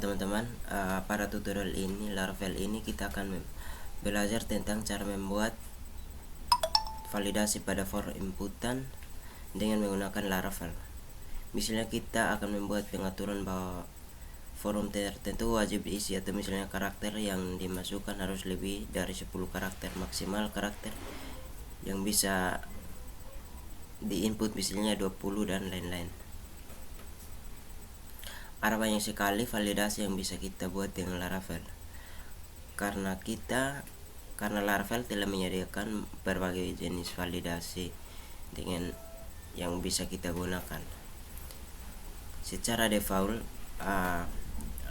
teman-teman, pada tutorial ini Laravel ini kita akan belajar tentang cara membuat validasi pada form inputan dengan menggunakan Laravel. Misalnya kita akan membuat pengaturan bahwa form tertentu wajib diisi, atau misalnya karakter yang dimasukkan harus lebih dari 10 karakter, maksimal karakter yang bisa di input misalnya 20 dan lain-lain. Ada banyak sekali validasi yang bisa kita buat dengan Laravel, karena Laravel telah menyediakan berbagai jenis validasi dengan yang bisa kita gunakan. Secara default,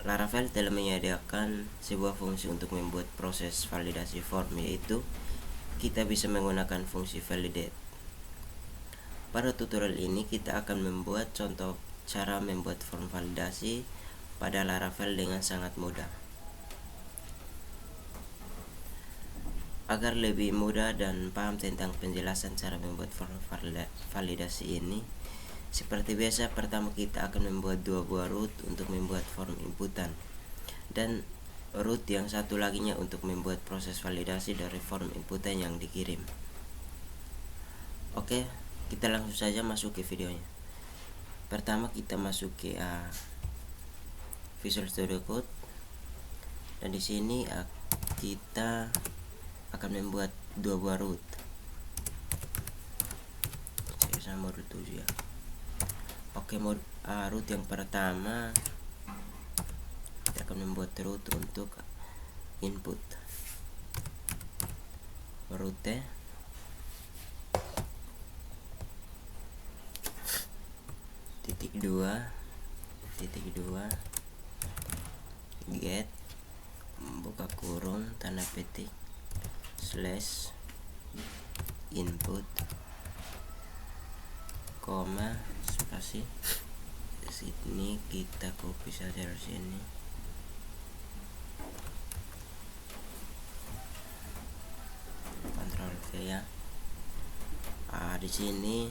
Laravel telah menyediakan sebuah fungsi untuk membuat proses validasi form, yaitu kita bisa menggunakan fungsi validate. Pada tutorial ini kita akan membuat contoh cara membuat form validasi pada Laravel dengan sangat mudah. Agar lebih mudah dan paham tentang penjelasan cara membuat form validasi ini, seperti biasa, pertama kita akan membuat dua buah root untuk membuat form inputan, dan root yang satu laginya untuk membuat proses validasi dari form inputan yang dikirim. Oke, kita langsung saja masuk ke videonya. Pertama kita masuk ke Visual Studio Code, dan di sini kita akan membuat dua buah root. Saya sama root 7 ya. Oke, root yang pertama kita akan membuat root untuk input. Root titik dua get buka kurung tanda petik slash input koma spasi. Sini kita copy saja dari sini. Ctrl V ya. Di sini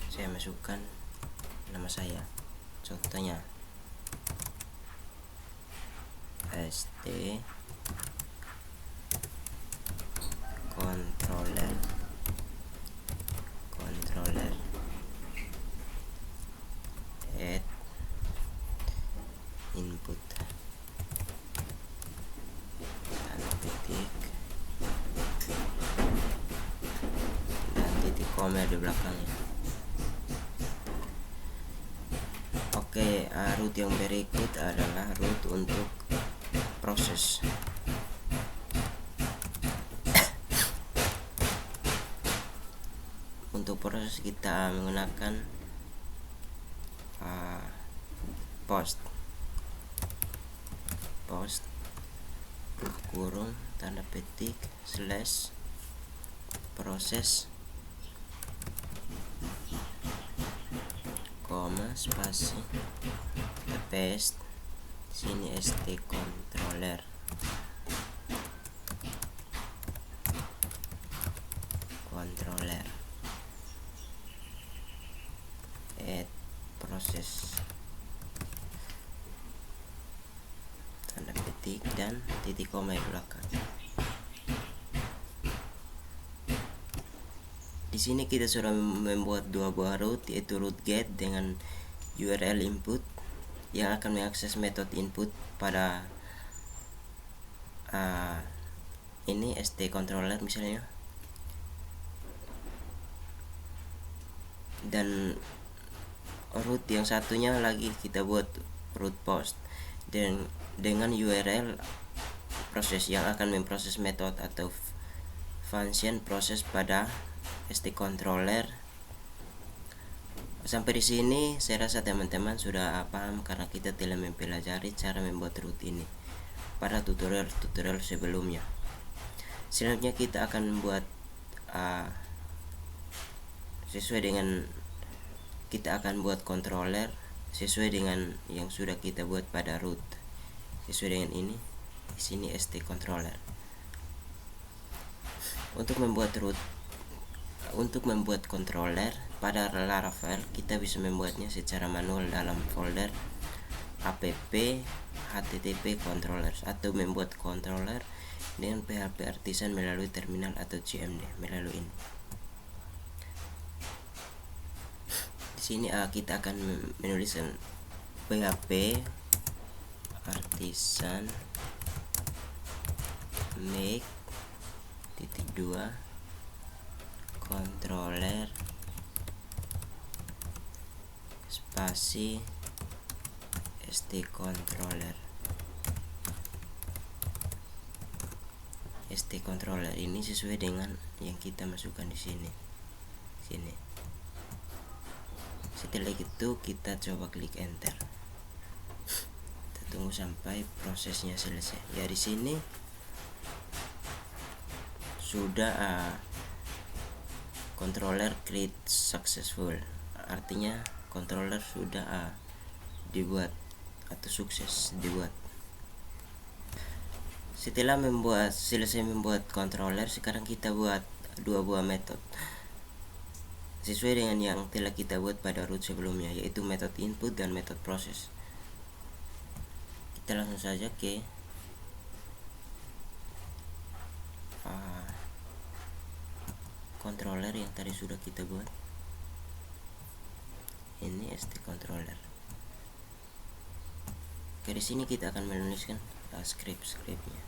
saya masukkan nama saya, contohnya st controller add input tanda petik dan titik koma di belakangnya. Oke, root yang berikut adalah root untuk proses. Untuk proses kita menggunakan post kurung tanda petik slash proses koma spasi paste. Sini st controller add proses tanda petik dan titik koma di belakang. Di sini kita sudah membuat dua buah root, yaitu root get dengan URL input yang akan mengakses metode input pada ini st controller misalnya, dan root yang satunya lagi kita buat root post dan dengan URL proses yang akan memproses metode atau function proses pada st controller. Sampai di sini saya rasa teman-teman sudah paham, karena kita telah mempelajari cara membuat root ini pada tutorial sebelumnya. Selanjutnya kita akan membuat kita akan buat controller sesuai dengan yang sudah kita buat pada root, sesuai dengan ini. Di sini st controller. Untuk membuat root untuk membuat controller pada Laravel, kita bisa membuatnya secara manual dalam folder app http controllers, atau membuat controller dengan PHP Artisan melalui terminal atau CMD melalui ini. Di sini kita akan menuliskan PHP Artisan make (2) controller spasi st controller ini sesuai dengan yang kita masukkan di sini. Setelah itu kita coba klik enter. Kita tunggu sampai prosesnya selesai. Ya, di sini sudah controller create successful, artinya controller sudah dibuat atau sukses dibuat. Setelah selesai membuat controller, sekarang kita buat 2 buah metode sesuai dengan yang telah kita buat pada root sebelumnya, yaitu metode input dan metode proses. Kita langsung saja ke controller yang tadi sudah kita buat. Ini st controller. Oke, di sini kita akan menuliskan scriptnya.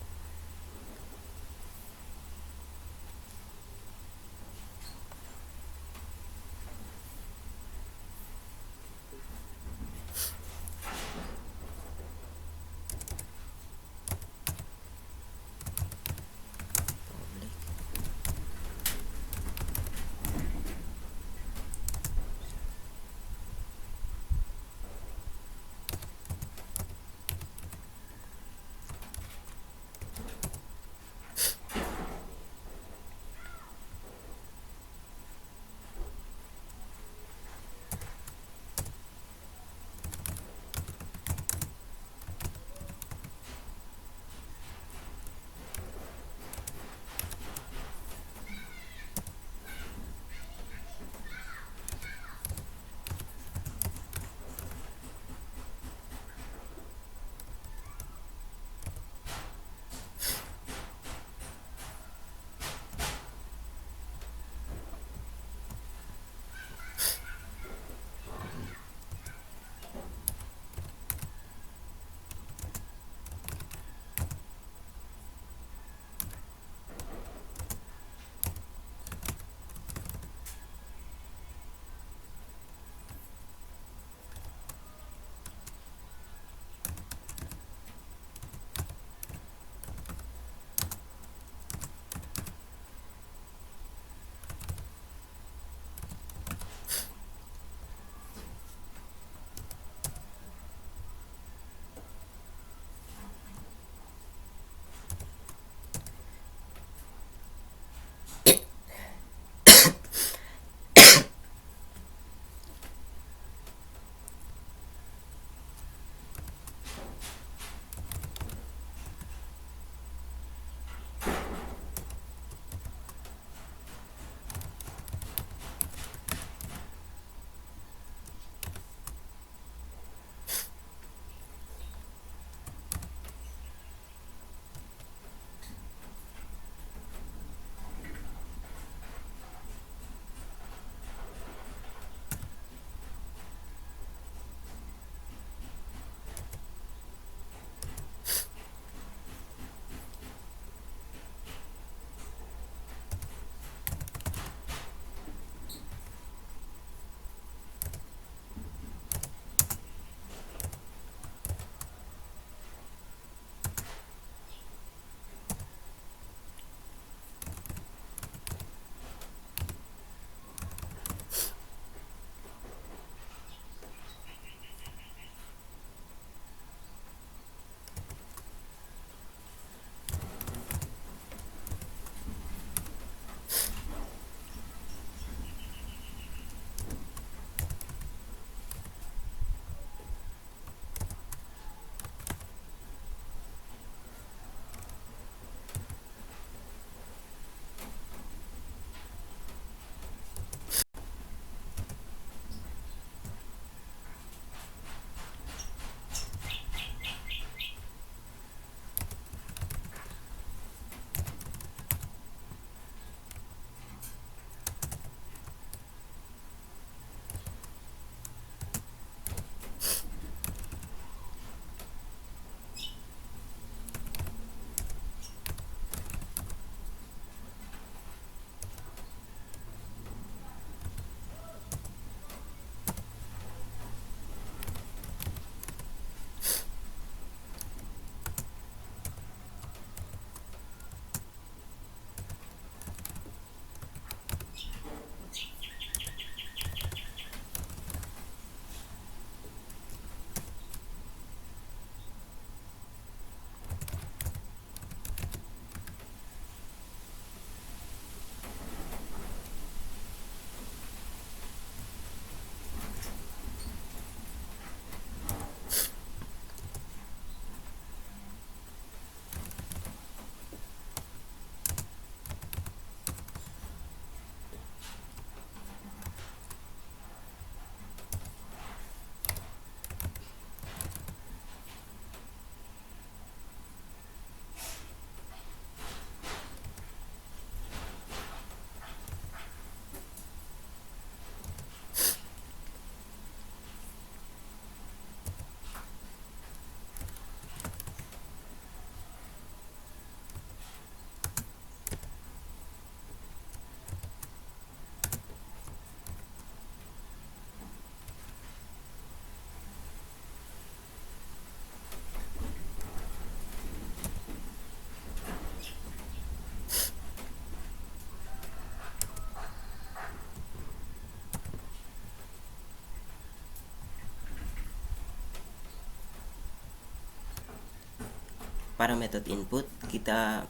pada metode input kita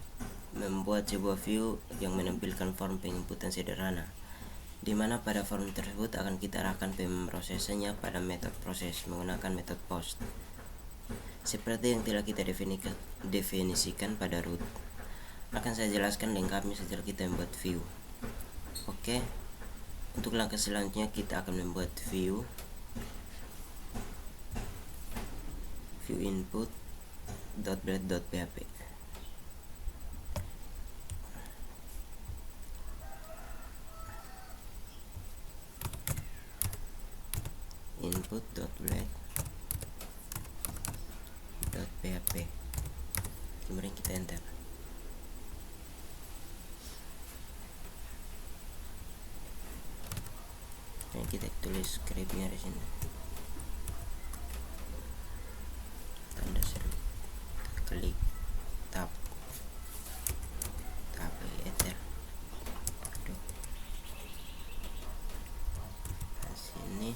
membuat sebuah view yang menampilkan form penginputan sederhana, di mana pada form tersebut akan kita arahkan pemrosesannya pada metode proses menggunakan metode post, seperti yang telah kita definisikan pada root. Akan saya jelaskan lengkapnya setelah kita membuat view. Oke, untuk langkah selanjutnya kita akan membuat view input.blade.php. input.blade.php, kemudian kita enter. Dan kita tulis scriptnya di sini, tanda seru, klik tab enter. Nah, sini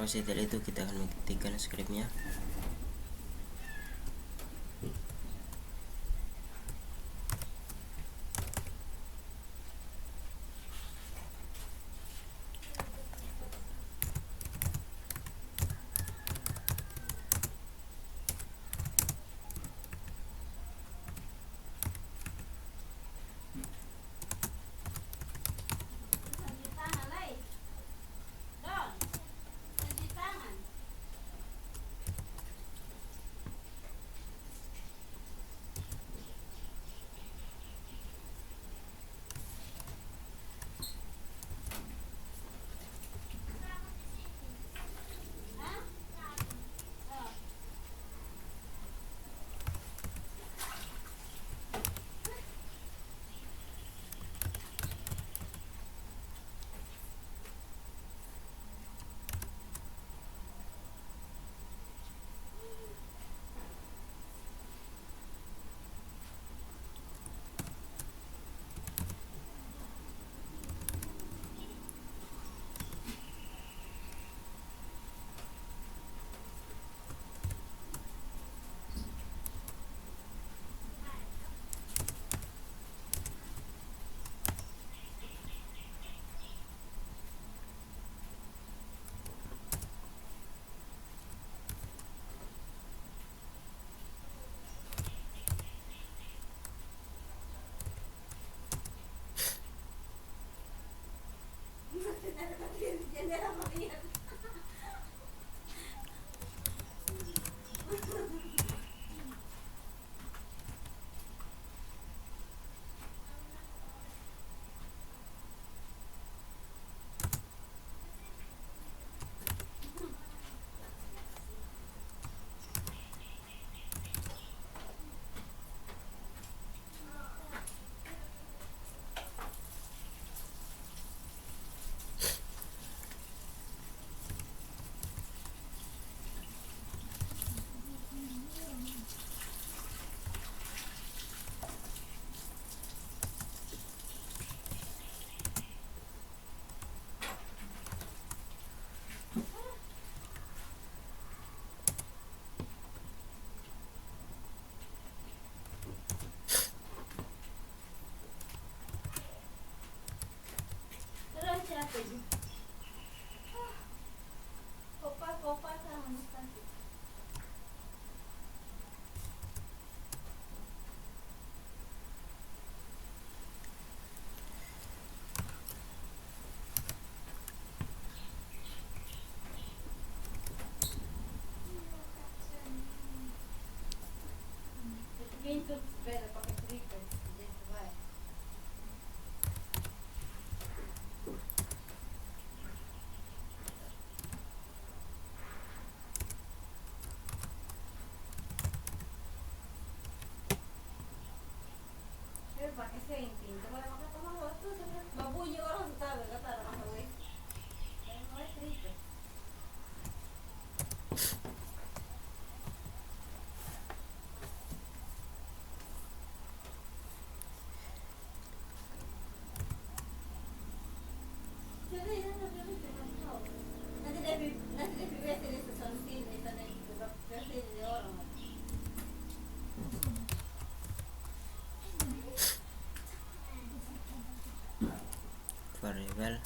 setelah itu kita akan mengetikkan scriptnya. variable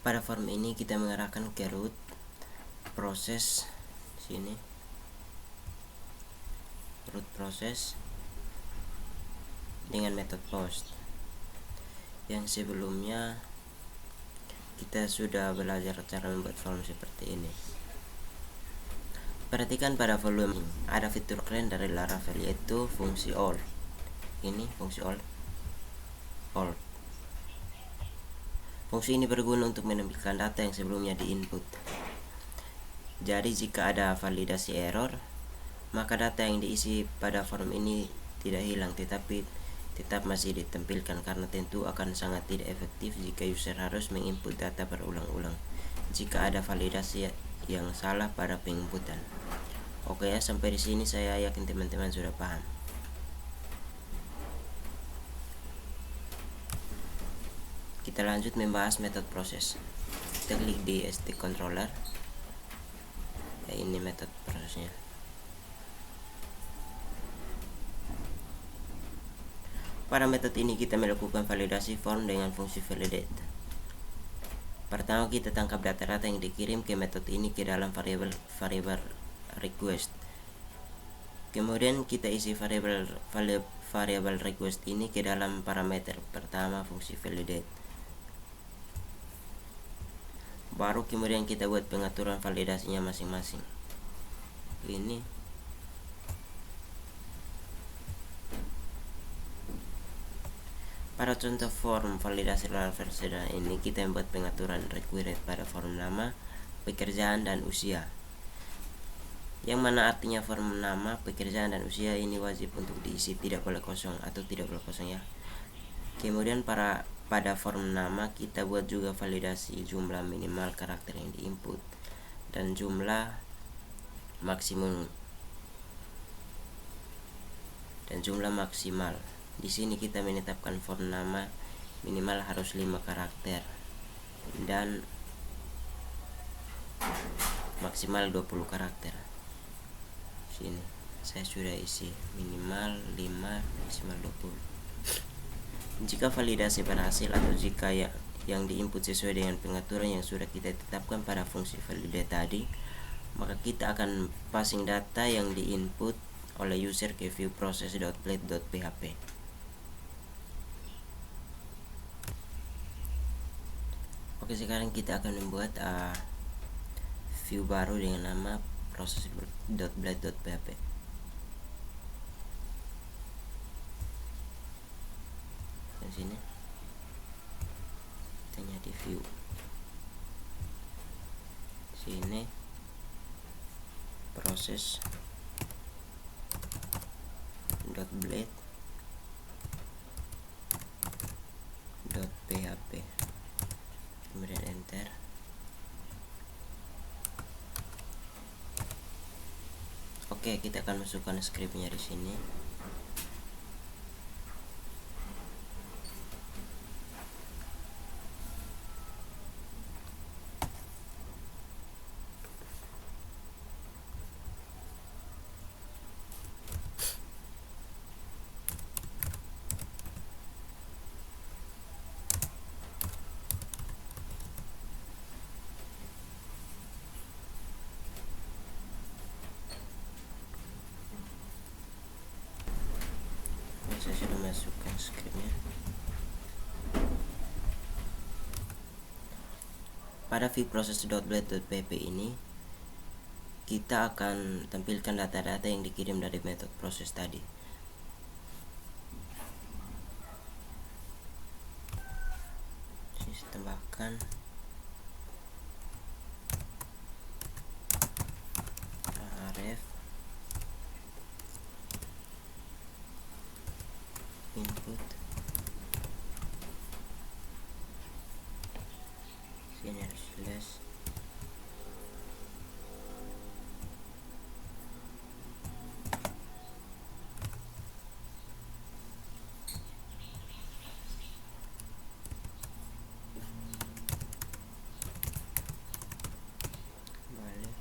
Pada form ini kita mengarahkan ke root proses sini, root proses dengan metode post yang sebelumnya kita sudah belajar cara membuat form seperti ini. Perhatikan pada volume ada fitur keren dari Laravel, yaitu fungsi all. Ini fungsi all. Fungsi ini berguna untuk menampilkan data yang sebelumnya diinput. Jadi jika ada validasi error, maka data yang diisi pada form ini tidak hilang, tetapi tetap masih ditampilkan karena tentu akan sangat tidak efektif jika user harus menginput data berulang-ulang jika ada validasi yang salah pada penginputan. Oke ya, sampai di sini saya yakin teman-teman sudah paham. Kita lanjut membahas metode proses. Kita klik di stack controller. Ya, ini metode prosesnya. Pada metode ini kita melakukan validasi form dengan fungsi validate. Pertama kita tangkap data-data yang dikirim ke metode ini ke dalam variabel request. Kemudian kita isi variabel request ini ke dalam parameter pertama fungsi validate. Baru kemudian kita buat pengaturan validasinya masing-masing. Ini pada contoh form validasi Laravel sederhana ini kita membuat pengaturan required pada form nama, pekerjaan, dan usia. Yang mana artinya form nama, pekerjaan, dan usia ini wajib untuk diisi, tidak boleh kosong atau tidak boleh kosong ya. Kemudian pada form nama kita buat juga validasi jumlah minimal karakter yang diinput dan jumlah maksimum dan jumlah maksimal. Di sini kita menetapkan form nama minimal harus 5 karakter dan maksimal 20 karakter. Sini saya sudah isi minimal 5, maksimal 20. Jika validasi berhasil atau jika yang diinput sesuai dengan pengaturan yang sudah kita tetapkan pada fungsi validate tadi, maka kita akan passing data yang diinput oleh user ke view process.blade.php. Oke, sekarang kita akan membuat view baru dengan nama process.blade.php. Dan sini tanya di view. Sini process.blade.php. Kemudian enter. Oke, kita akan masukkan scriptnya di sini. Saya sudah masukkan scriptnya. Pada view process.blade.php ini kita akan tampilkan data-data yang dikirim dari metode proses tadi. Sini saya tambahkan ref input, sini ada slash, balik.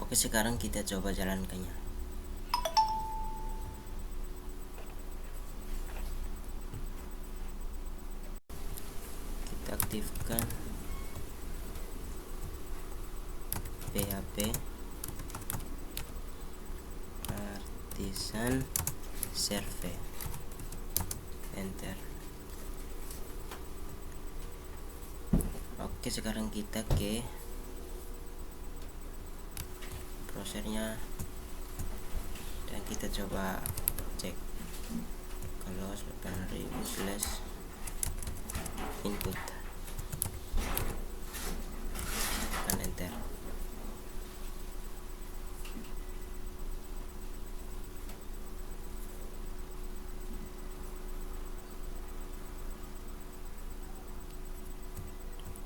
Oke, sekarang kita coba jalankannya. Kita aktifkan PHP artisan serve, enter. Oke, sekarang kita ke browsernya dan kita coba cek kalau 8000 slash input, tekan enter.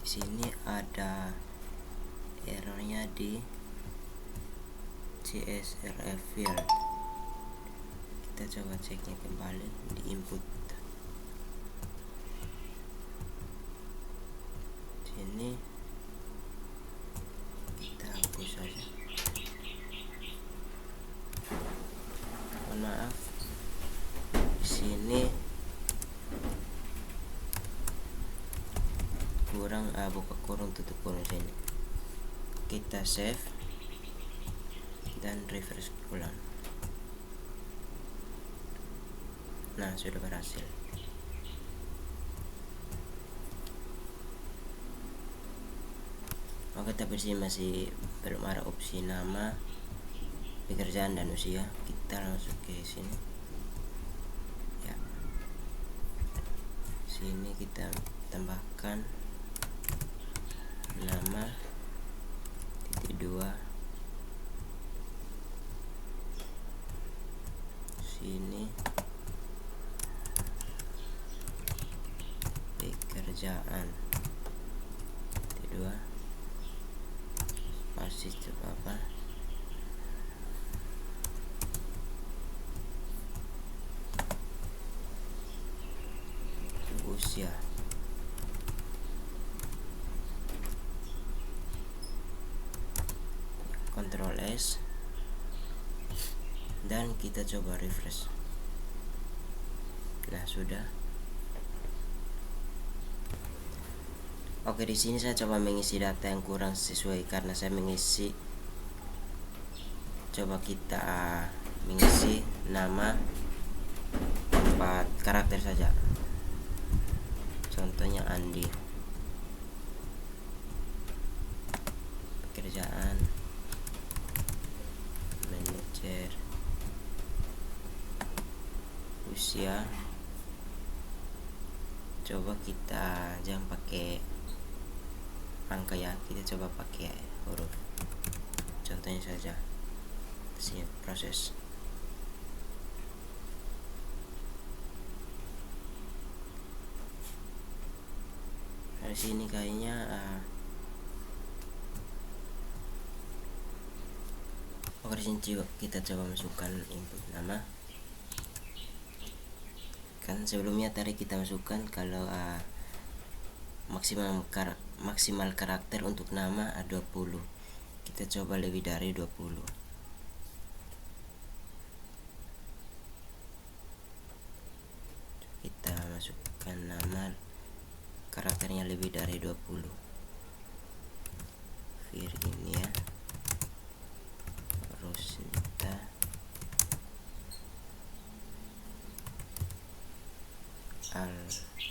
Di sini ada errornya di CSRF field. Kita coba ceknya kembali di input. Sini kita hapus saja. Mohon maaf. Di sini kurang buka kurung tutup kurung sini. Kita save dan refresh ulang. Nah, sudah berhasil. Oke, tapi sini masih belum ada opsi nama, pekerjaan dan usia. Kita langsung ke sini. Ya. Sini kita tambahkan nama -2. Sini pekerjaan -2 pasti coba apa usia. Ctrl S dan kita coba refresh. Nah, sudah. Oke, di sini saya coba mengisi data yang kurang sesuai karena saya mengisi, coba kita mengisi nama 4 karakter saja. Contohnya Andi. Pekerjaan manajer, usia. Coba kita jangan pakai angka ya, kita coba pakai huruf. Contohnya saja sini proses. Dari sini kayaknya oke, di sini juga kita coba masukkan input nama. Kan sebelumnya tadi kita masukkan kalau maksimal karakter untuk nama 20. Kita coba lebih dari 20. Kita masukkan nama karakternya lebih dari 20. Vir ini ya. Rosnita Alfati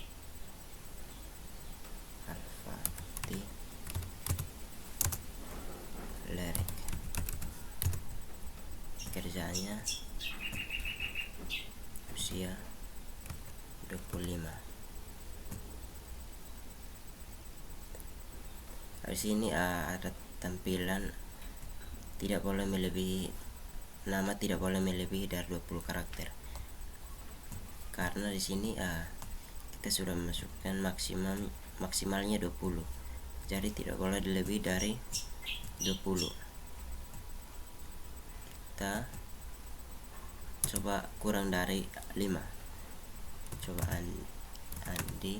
Lerek. Kerjaannya usia 25. Di sini ada tampilan tidak boleh melebihi, nama tidak boleh melebihi dari 20 karakter. Karena di sini kita sudah masukkan maksimalnya 20. Jadi tidak boleh lebih dari 20. Kita coba kurang dari 5. Coba Andi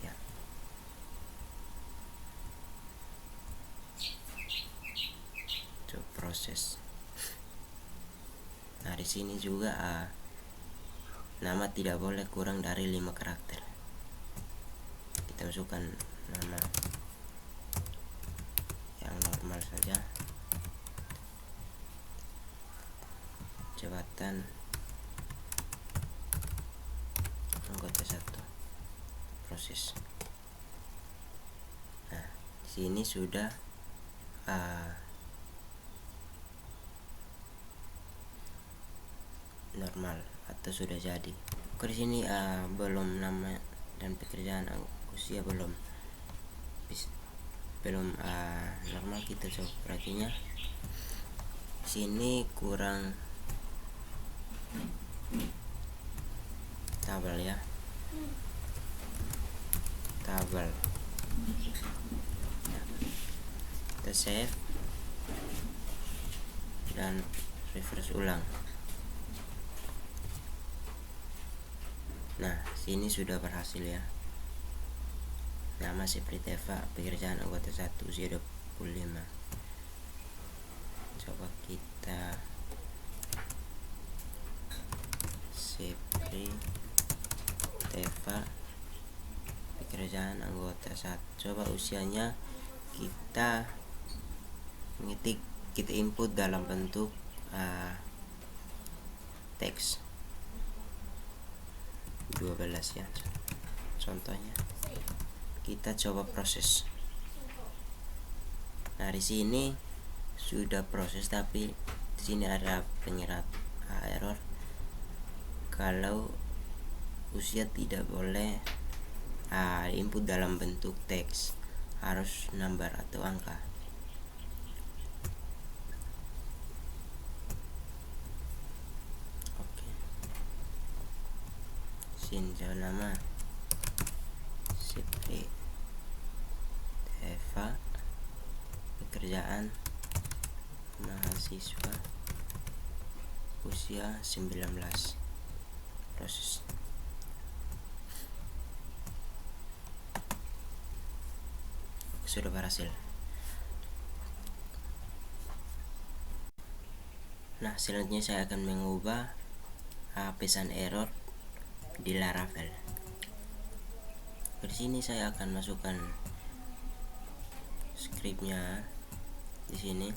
ya. Coba proses. Nah, di sini juga nama tidak boleh kurang dari 5 karakter. Kita masukkan nama yang normal saja. Jabatan anggota 1. Proses. Nah, di sini sudah normal atau sudah jadi. Di sini belum nama dan pekerjaan usia belum normal. Kita coba perhatinya sini kurang tabel ya, tabel. Kita save dan refresh ulang. Nah, sini sudah berhasil ya. Nama seperti Eva, pekerjaan anggota 1, usia 25. Coba kita seperti Eva, pekerjaan anggota 1. Coba usianya kita mengetik, kita input dalam bentuk teks 12 ya. Contohnya kita coba proses. Nah, di sini sudah proses, tapi di sini ada penyerat error. Kalau usia tidak boleh input dalam bentuk teks, harus number atau angka. Oke. Sini nama seperti Eva, pekerjaan mahasiswa, usia 19. Proses. Sudah berhasil. Nah, selanjutnya saya akan mengubah pesan error di Laravel. Di sini saya akan masukkan scriptnya di sini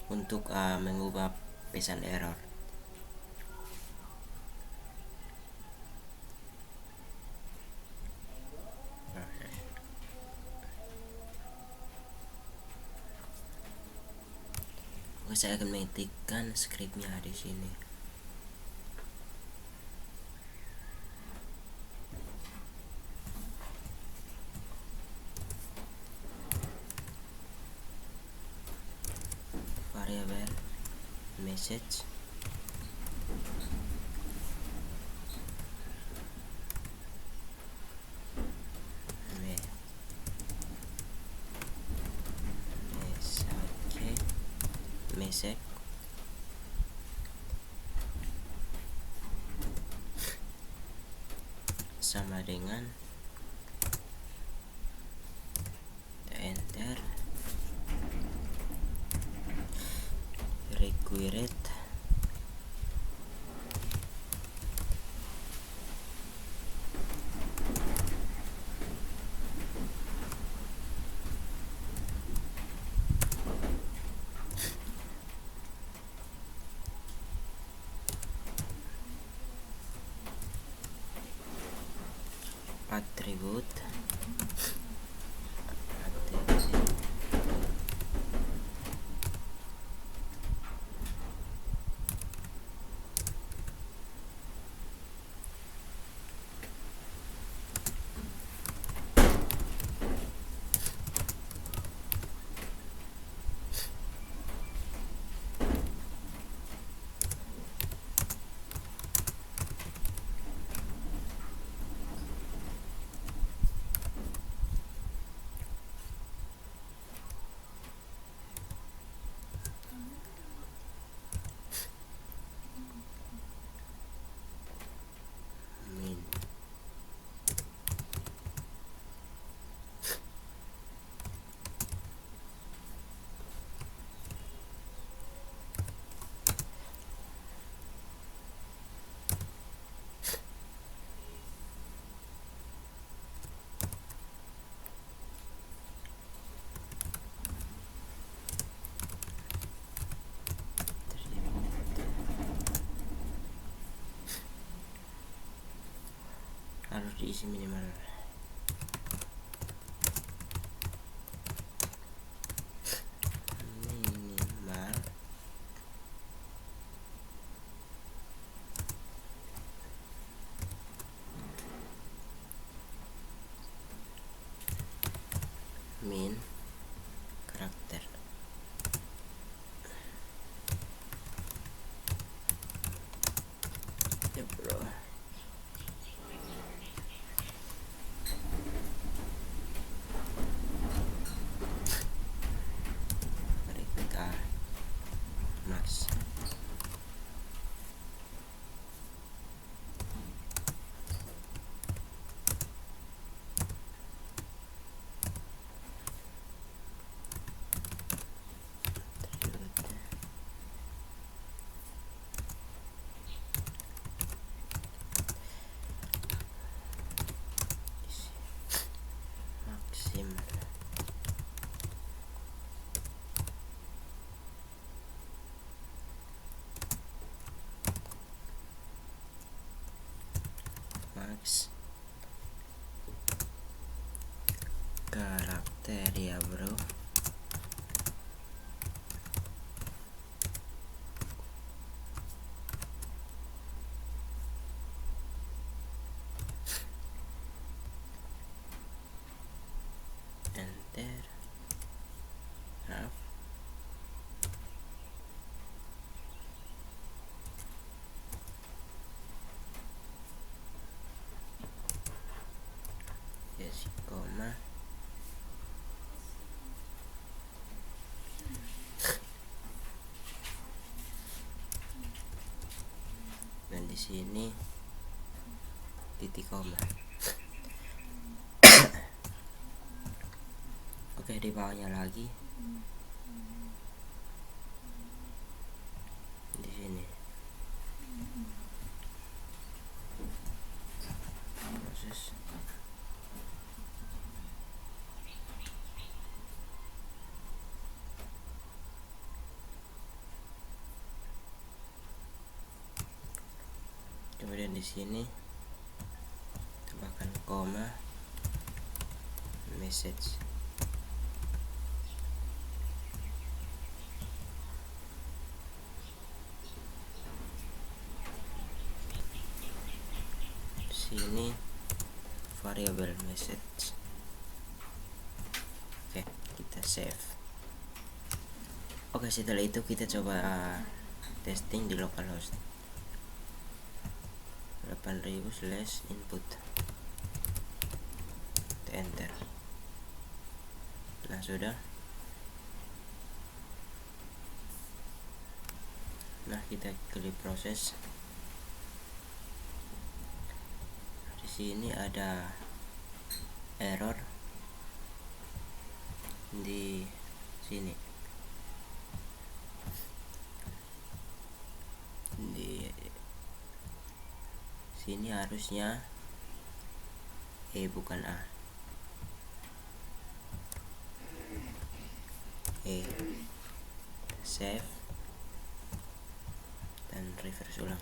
untuk mengubah pesan error. Saya akan mengetikkan scriptnya di sini. Variabel message message sama dengan enter required attribute min. Harus diisi minimal Max. Maxim. Max karakter ya bro. Enter. Maaf. Yes, koma. Dan di sini titik koma. Oke, di bawahnya lagi. Di sini. Proses. Kemudian di sini tambahkan koma, message. Sini variable message. Oke, kita save. Oke, setelah itu kita coba testing di localhost 8000/input. Kita enter. Nah, sudah. Nah, kita klik proses. Di sini ada error di sini. Di sini harusnya E bukan A. E. Save dan refresh ulang.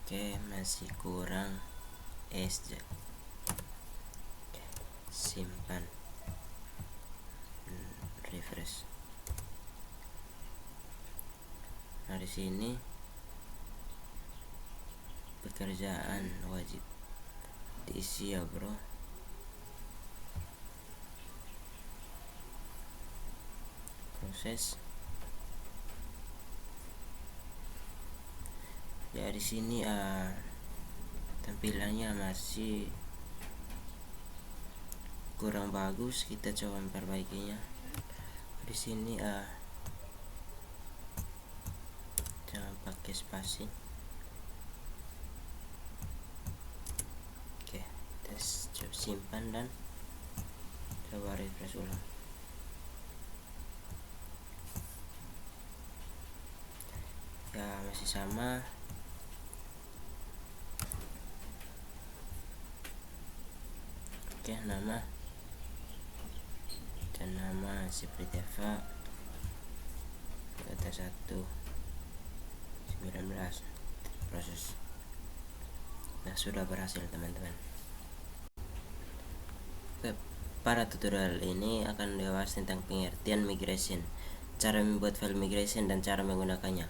Oke, masih kurang SJ. Oke, simpan, refresh. Nah, di sini pekerjaan wajib diisi ya bro. Proses. Ya, di sini tampilannya masih kurang bagus. Kita coba memperbaikinya. Di sini jangan pakai spasi. Oke, tes, coba simpan dan coba refresh ulang. Ya, masih sama. Oke, nama dan nama seperti apa, data 1/19 proses. Nah, sudah berhasil teman-teman. Oke, pada tutorial ini akan dibahas tentang pengertian migration, cara membuat file migration dan cara menggunakannya.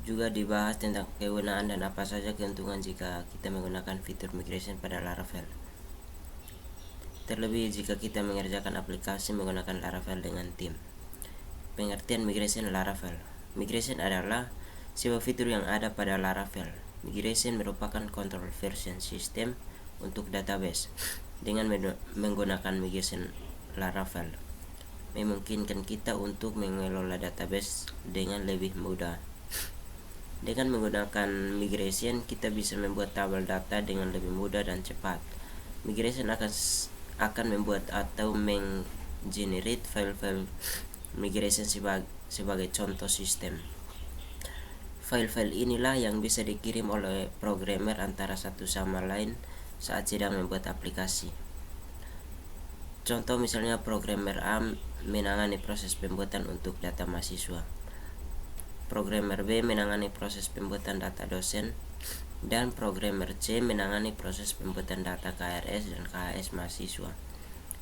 Juga dibahas tentang kegunaan dan apa saja keuntungan jika kita menggunakan fitur migration pada Laravel. terlebih jika kita mengerjakan aplikasi menggunakan Laravel dengan tim. Pengertian migration Laravel. Migration adalah sebuah fitur yang ada pada Laravel. Migration merupakan control version system untuk database. Dengan menggunakan migration Laravel, memungkinkan kita untuk mengelola database dengan lebih mudah. Dengan menggunakan migration, kita bisa membuat tabel data dengan lebih mudah dan cepat. Migration akan membuat atau menggenerate file-file migration sebagai contoh sistem. File-file inilah yang bisa dikirim oleh programmer antara satu sama lain saat sedang membuat aplikasi. Contoh misalnya programmer A menangani proses pembuatan untuk data mahasiswa, programmer B menangani proses pembuatan data dosen, dan programmer C menangani proses pembuatan data KRS dan KHS mahasiswa.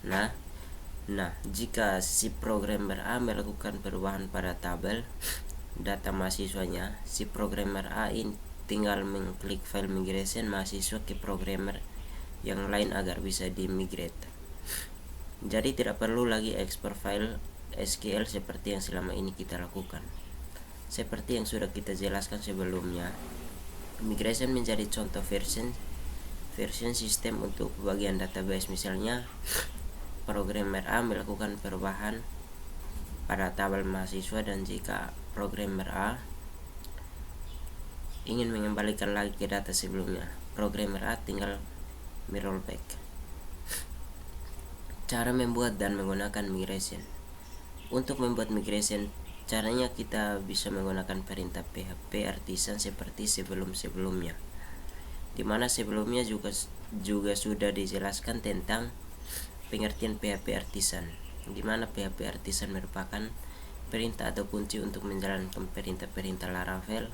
Nah, jika si programmer A melakukan perubahan pada tabel data mahasiswanya, si programmer A ini tinggal mengklik file migration mahasiswa ke programmer yang lain agar bisa dimigrate. Jadi tidak perlu lagi ekspor file SQL seperti yang selama ini kita lakukan. Seperti yang sudah kita jelaskan sebelumnya, migration menjadi contoh version sistem untuk bagian database. Misalnya, programmer A melakukan perubahan pada tabel mahasiswa, dan jika programmer A ingin mengembalikan lagi ke data sebelumnya, programmer A tinggal merollback. Cara membuat dan menggunakan migration. Untuk membuat migration, caranya kita bisa menggunakan perintah PHP artisan seperti sebelum-sebelumnya, dimana sebelumnya juga sudah dijelaskan tentang pengertian PHP artisan, dimana PHP artisan merupakan perintah atau kunci untuk menjalankan perintah-perintah Laravel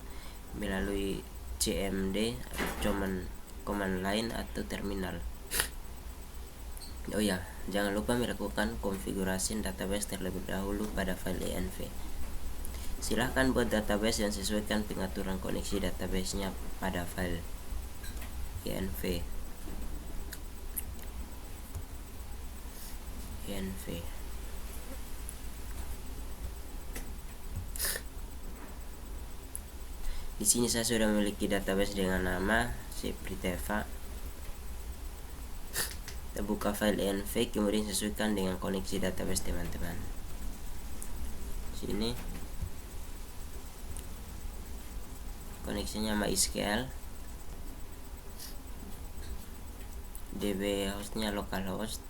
melalui CMD, command line atau terminal. Oh ya, jangan lupa melakukan konfigurasi database terlebih dahulu pada file env. Silahkan buat database dan sesuaikan pengaturan koneksi databasenya pada file env. Di sini saya sudah memiliki database dengan nama Sepriteva. Kita buka file env, kemudian sesuaikan dengan koneksi database teman-teman. Sini koneksinya MySQL, DB hostnya localhost,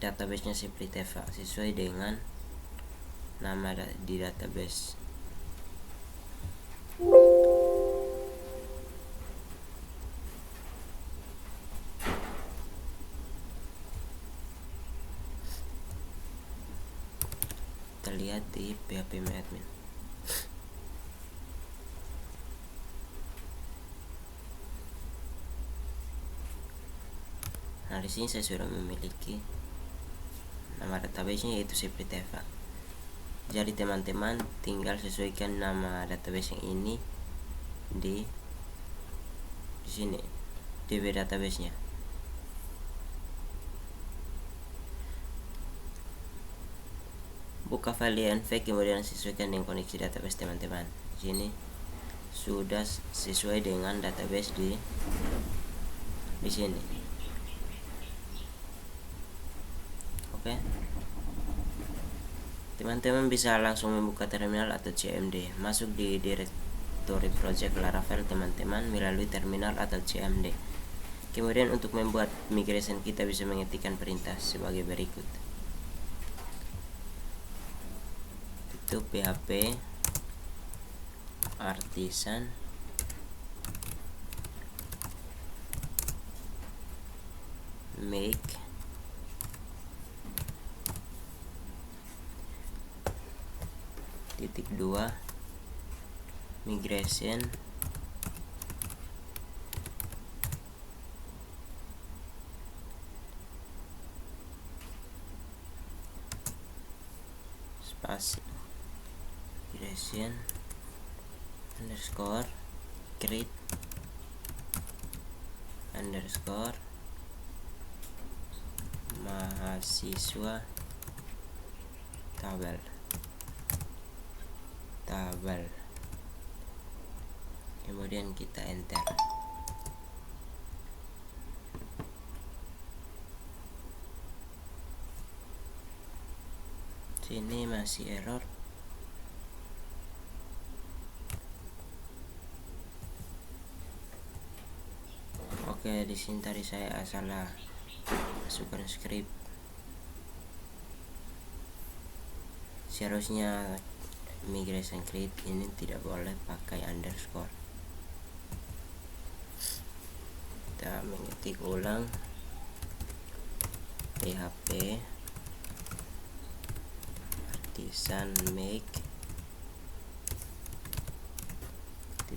databasenya Sepriteva sesuai dengan nama di database. Kita lihat di phpMyAdmin. Nah, di sini saya sudah memiliki nama database-nya yaitu Sepriteva. Jadi teman-teman tinggal sesuaikan nama database yang ini di sini DB database-nya. Buka file env, kemudian sesuaikan dengan koneksi database teman-teman. Di sini sudah sesuai dengan database di sini. Oke. Teman-teman bisa langsung membuka terminal atau CMD, masuk di directory project Laravel teman-teman melalui terminal atau CMD. Kemudian untuk membuat migration kita bisa mengetikkan perintah sebagai berikut. Itu PHP artisan make .2 migration spasi migration underscore create underscore mahasiswa tabel. Kemudian kita enter. Sini masih error. Oke, di sini tadi saya salah masukkan script. Seharusnya migration create ini tidak boleh pakai underscore. Kita mengetik ulang php artisan make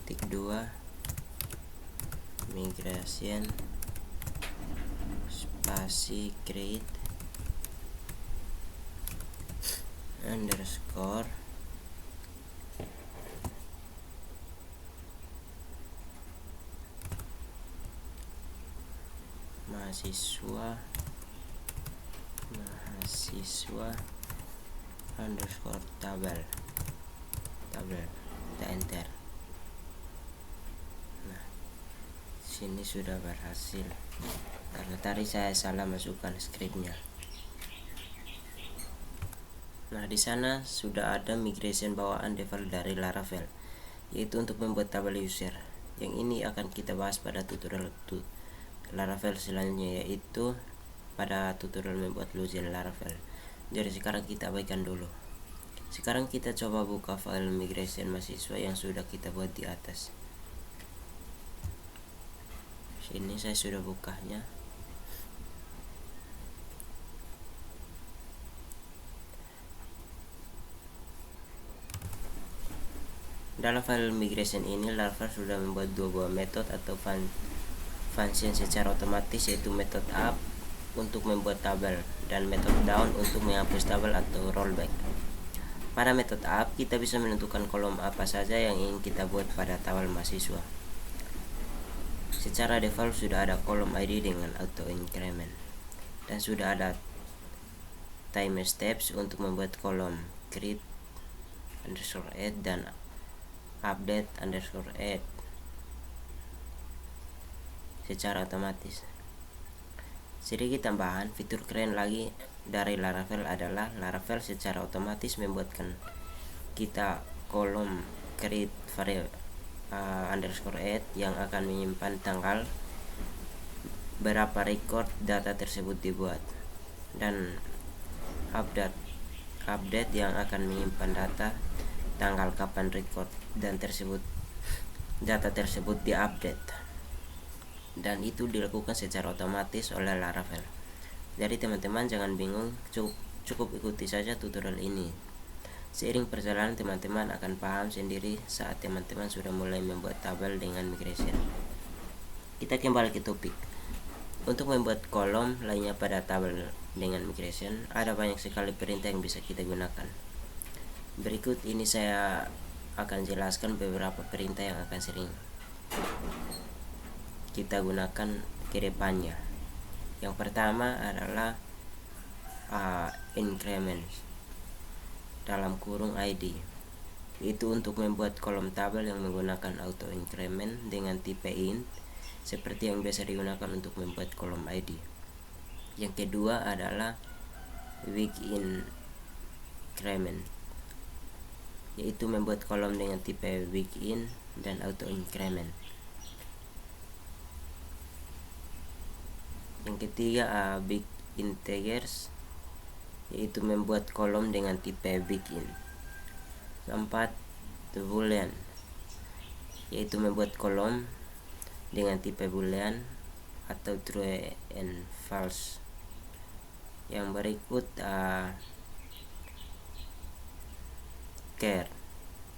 .2 migration spasi create underscore mahasiswa underscore tabel. Kita enter. Nah, sini sudah berhasil karena tadi saya salah masukkan scriptnya. Nah, di sana sudah ada migration bawaan default dari Laravel, yaitu untuk membuat tabel user. Yang ini akan kita bahas pada tutorial Laravel selanjutnya, yaitu pada tutorial membuat login Laravel. Jadi sekarang kita abaikan dulu. Sekarang kita coba buka file migration mahasiswa yang sudah kita buat di atas. Sini saya sudah bukanya. Dalam file migration ini Laravel sudah membuat dua buah metode atau function secara otomatis, yaitu metode up untuk membuat tabel dan metode down untuk menghapus tabel atau rollback. Pada metode up kita bisa menentukan kolom apa saja yang ingin kita buat pada tabel mahasiswa. Secara default sudah ada kolom ID dengan auto increment dan sudah ada time steps untuk membuat kolom create underscore add dan update underscore add secara otomatis. Sedikit tambahan, fitur keren lagi dari Laravel adalah Laravel secara otomatis membuatkan kita kolom create underscore add yang akan menyimpan tanggal berapa record data tersebut dibuat, dan update yang akan menyimpan data tanggal kapan record dan data tersebut diupdate, dan itu dilakukan secara otomatis oleh Laravel. Jadi teman-teman jangan bingung, cukup ikuti saja tutorial ini. Seiring perjalanan teman-teman akan paham sendiri saat teman-teman sudah mulai membuat tabel dengan migration. Kita kembali ke topik. Untuk membuat kolom lainnya pada tabel dengan migration, ada banyak sekali perintah yang bisa kita gunakan. Berikut ini saya akan jelaskan beberapa perintah yang akan sering kita gunakan ke depannya. Yang pertama adalah increment dalam kurung ID, itu untuk membuat kolom tabel yang menggunakan auto increment dengan tipe int seperti yang biasa digunakan untuk membuat kolom ID. Yang kedua adalah weak increment, yaitu membuat kolom dengan tipe weak in dan auto increment. Yang ketiga big integers, yaitu membuat kolom dengan tipe big in. Keempat, boolean, yaitu membuat kolom dengan tipe boolean atau true and false. Yang berikut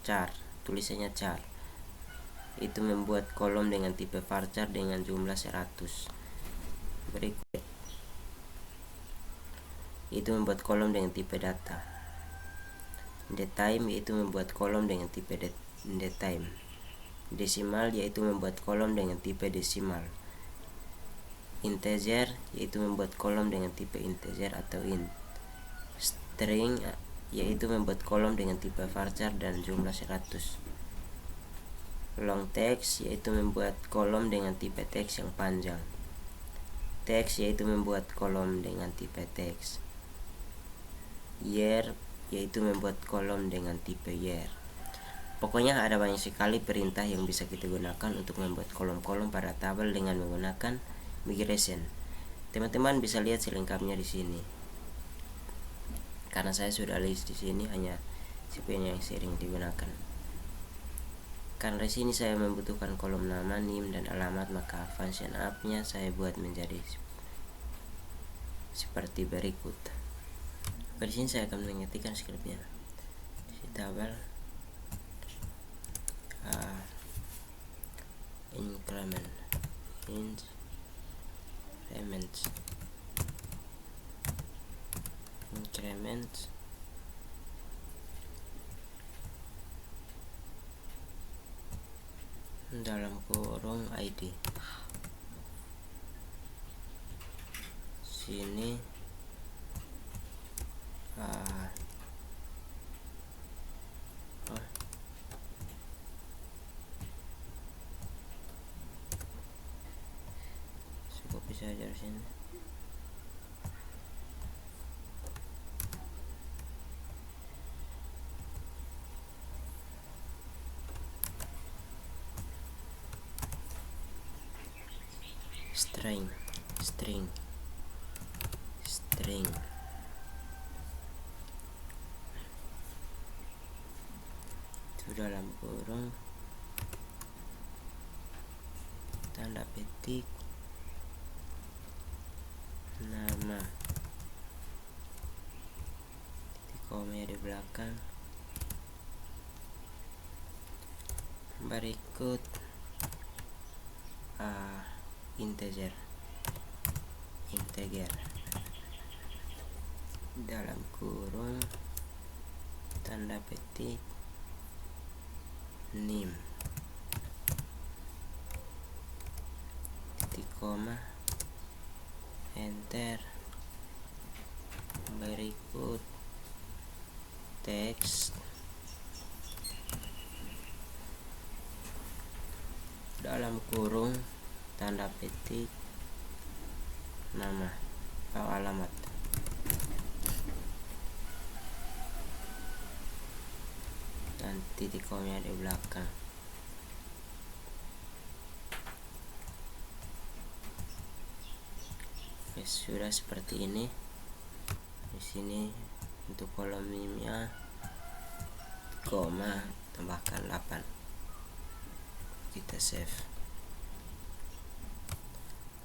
char, tulisannya char, itu membuat kolom dengan tipe varchar dengan jumlah 100. Berikut itu membuat kolom dengan tipe data. Daytime yaitu membuat kolom dengan tipe daytime. Desimal yaitu membuat kolom dengan tipe desimal. integer, yaitu membuat kolom dengan tipe integer atau int. String, yaitu membuat kolom dengan tipe varchar dan jumlah 100. Long text, yaitu membuat kolom dengan tipe teks yang panjang. Text, yaitu membuat kolom dengan tipe teks. Year, yaitu membuat kolom dengan tipe year. Pokoknya ada banyak sekali perintah yang bisa kita gunakan untuk membuat kolom-kolom pada tabel dengan menggunakan migration. Teman-teman bisa lihat selengkapnya di sini. Karena saya sudah list di sini, hanya sebenarnya yang sering digunakan. Karena di sini saya membutuhkan kolom nama, NIM, dan alamat, maka function up-nya saya buat menjadi seperti berikut. Di sini saya akan mengetikkan scriptnya. Di tabel increment dalam kurung ID. Sini copy saja dari sini. String itu dalam kurung tanda petik nama, titik koma di belakang, berikut integer dalam kurung tanda petik NIM, titik koma, enter, berikut teks dalam kurung tanda petik nama atau alamat, dan titik koma di belakang. Oke, sudah seperti ini. Di sini untuk kolom NIM-nya koma tambahkan 8. Kita save.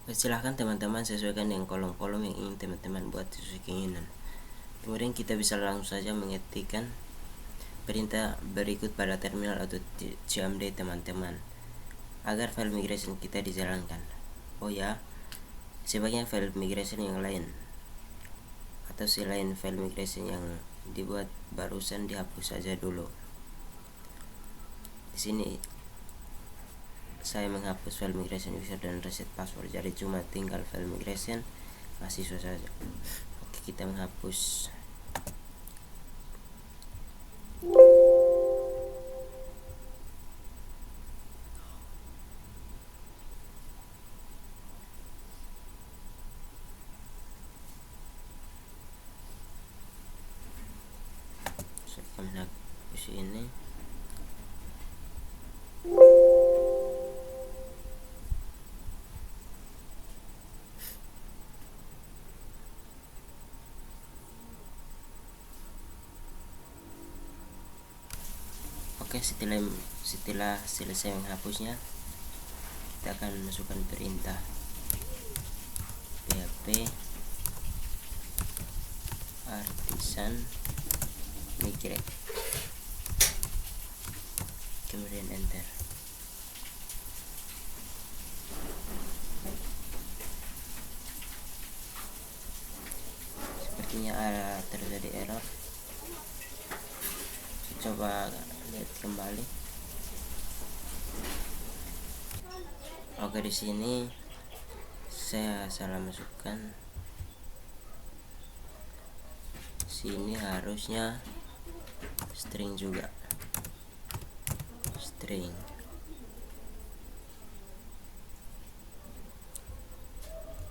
Silahkan teman-teman sesuaikan dengan kolom-kolom yang ingin teman-teman buat sesuai keinginan. Kemudian kita bisa langsung saja mengetikkan perintah berikut pada terminal atau cmd teman-teman agar file migration kita dijalankan. Oh ya, sebaiknya file migration yang lain atau selain file migration yang dibuat barusan dihapus saja dulu. Di sini saya menghapus file migration user dan reset password, jadi cuma tinggal file migration mahasiswa saja. Oke, kita menghapus. Saya akan menghapus ini. Oke, setelah selesai menghapusnya, kita akan masukkan perintah php artisan migrate, kemudian enter. Sepertinya ada terjadi error. Coba lihat kembali. Oke, di sini saya salah masukkan. Sini harusnya string juga, string.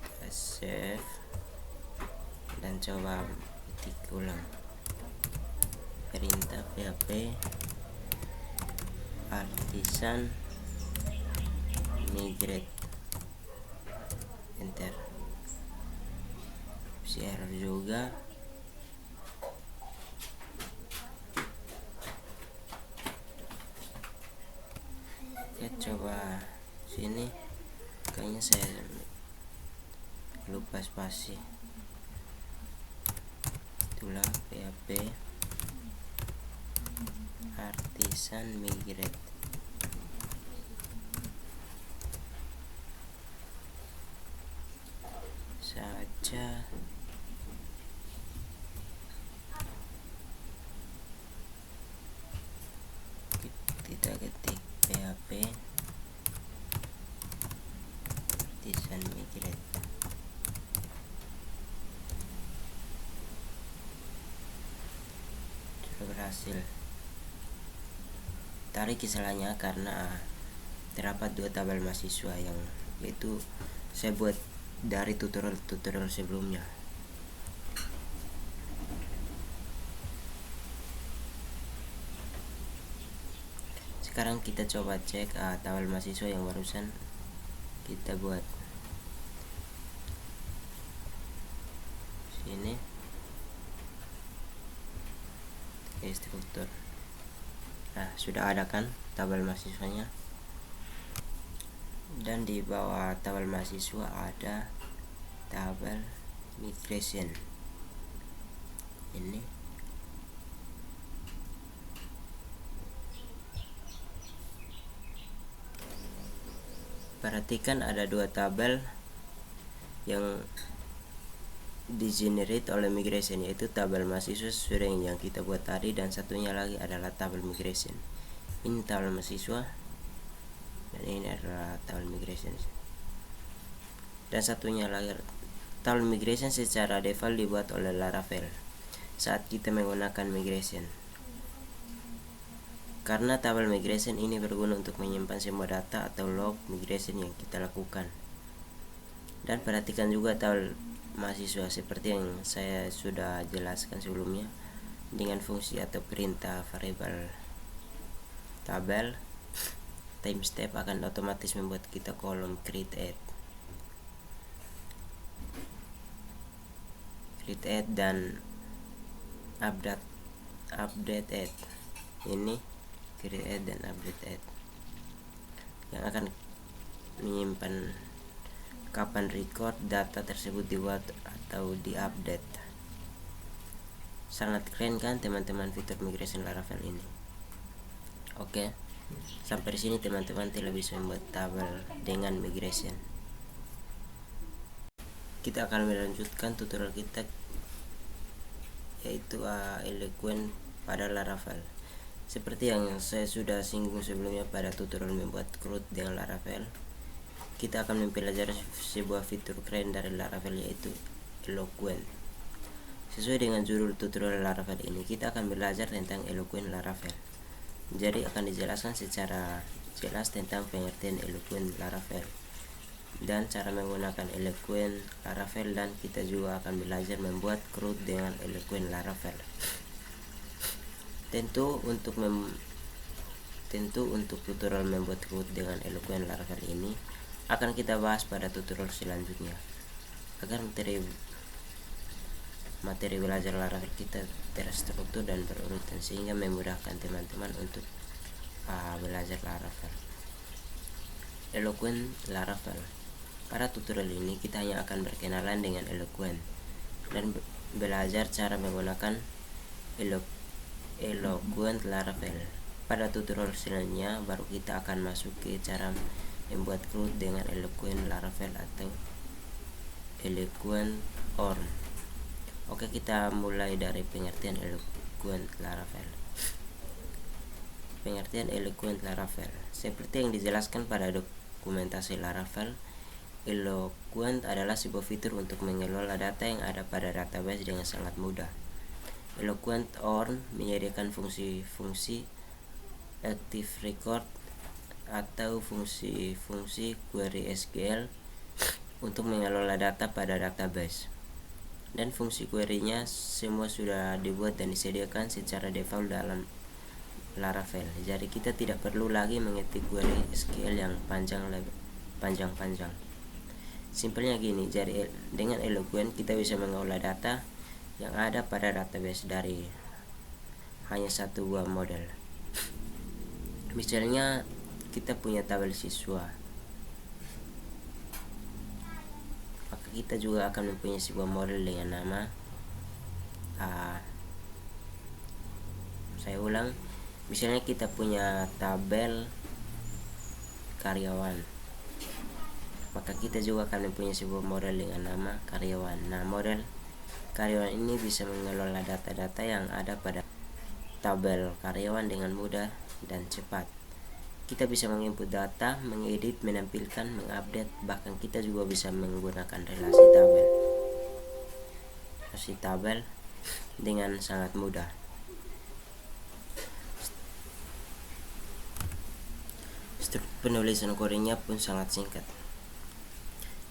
Kita save dan coba ketik ulang. Perintah php artisan migrate, enter. Error juga. Ya, coba sini, kayaknya saya lupa spasi. Itulah php artisan migrate. Saja kita ketik php artisan migrate. Sudah berhasil. Tarik kesalahannya karena terdapat 2 tabel mahasiswa yang yaitu saya buat dari tutorial sebelumnya. Sekarang kita coba cek tabel mahasiswa yang barusan kita buat. Sini struktur. Nah, sudah ada kan tabel mahasiswanya, dan di bawah tabel mahasiswa ada tabel migration. Ini perhatikan ada 2 tabel yang di-generate oleh migration, yaitu tabel mahasiswa sesuai yang kita buat tadi, dan satunya lagi adalah tabel migration. Ini tabel mahasiswa dan ini adalah tabel migration, dan satunya lagi tabel migration secara default dibuat oleh Laravel saat kita menggunakan migration, karena tabel migration ini berguna untuk menyimpan semua data atau log migration yang kita lakukan. Dan perhatikan juga tabel mahasiswa seperti yang saya sudah jelaskan sebelumnya, dengan fungsi atau perintah variabel tabel timestamp akan otomatis membuat kita kolom create add dan update add. Ini create add dan update add yang akan menyimpan kapan record data tersebut dibuat atau diupdate. Sangat keren kan teman-teman fitur migration Laravel ini. Oke, sampai di sini teman-teman telah bisa membuat tabel dengan migration. Kita akan melanjutkan tutorial kita, yaitu Eloquent pada Laravel. Seperti yang saya sudah singgung sebelumnya pada tutorial membuat CRUD dengan Laravel, kita akan mempelajari sebuah fitur keren dari Laravel, yaitu Eloquent. Sesuai dengan judul tutorial Laravel ini, kita akan belajar tentang Eloquent Laravel. Jadi akan dijelaskan secara jelas tentang pengertian Eloquent Laravel dan cara menggunakan Eloquent Laravel, dan kita juga akan belajar membuat CRUD dengan Eloquent Laravel. Tentu untuk tutorial membuat CRUD dengan Eloquent Laravel ini akan kita bahas pada tutorial selanjutnya, agar materi belajar Laravel kita terstruktur dan berurutan, sehingga memudahkan teman-teman untuk belajar Laravel. Eloquent Laravel. Pada tutorial ini kita hanya akan berkenalan dengan Eloquent dan belajar cara menggunakan Eloquent Laravel. Pada tutorial selanjutnya baru kita akan masuk ke cara membuat CRUD dengan Eloquent Laravel atau Eloquent ORM. Oke, kita mulai dari pengertian Eloquent Laravel. Pengertian Eloquent Laravel seperti yang dijelaskan pada dokumentasi Laravel, Eloquent adalah sebuah fitur untuk mengelola data yang ada pada database dengan sangat mudah. Eloquent ORM menyediakan fungsi-fungsi Active Record atau fungsi-fungsi query SQL untuk mengelola data pada database. Dan fungsi query-nya semua sudah dibuat dan disediakan secara default dalam Laravel. Jadi kita tidak perlu lagi mengetik query SQL yang panjang-panjang. Simpelnya gini, jadi dengan Eloquent kita bisa mengolah data yang ada pada database dari hanya satu buah model. Misalnya kita punya tabel siswa, maka kita juga akan mempunyai sebuah model dengan nama saya ulang, misalnya kita punya tabel karyawan, maka kita juga akan mempunyai sebuah model dengan nama karyawan. Nah, model karyawan ini bisa mengelola data-data yang ada pada tabel karyawan dengan mudah dan cepat. Kita bisa menginput data, mengedit, menampilkan, mengupdate, bahkan kita juga bisa menggunakan relasi tabel dengan sangat mudah. Struktur penulisan kodenya pun sangat singkat.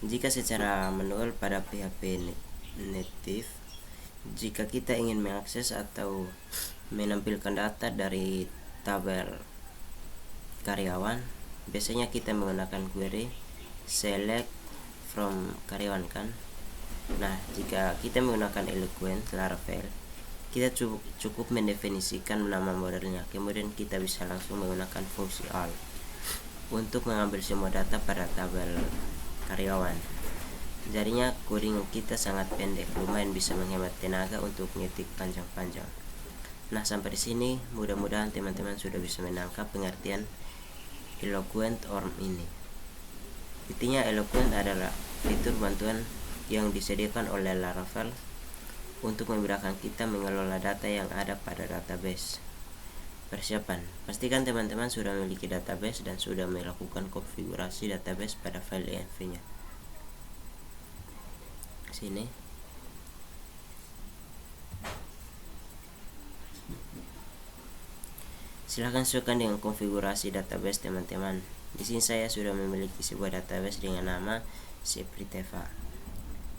Jika secara manual pada PHP native, jika kita ingin mengakses atau menampilkan data dari tabel karyawan, biasanya kita menggunakan query select from karyawan kan. Nah, jika kita menggunakan Eloquent Laravel, kita cukup mendefinisikan nama modelnya, kemudian kita bisa langsung menggunakan fungsi all untuk mengambil semua data pada tabel karyawan. Jadinya coding kita sangat pendek, lumayan bisa menghemat tenaga untuk ngetik panjang-panjang. Nah, sampai di sini mudah-mudahan teman-teman sudah bisa menangkap pengertian Eloquent ORM ini. Intinya Eloquent adalah fitur bantuan yang disediakan oleh Laravel untuk memudahkan kita mengelola data yang ada pada database. Persiapan, pastikan teman-teman sudah memiliki database dan sudah melakukan konfigurasi database pada file env-nya. Sini. Silahkan sesuaikan dengan konfigurasi database teman-teman. Di sini saya sudah memiliki sebuah database dengan nama Sepriteva.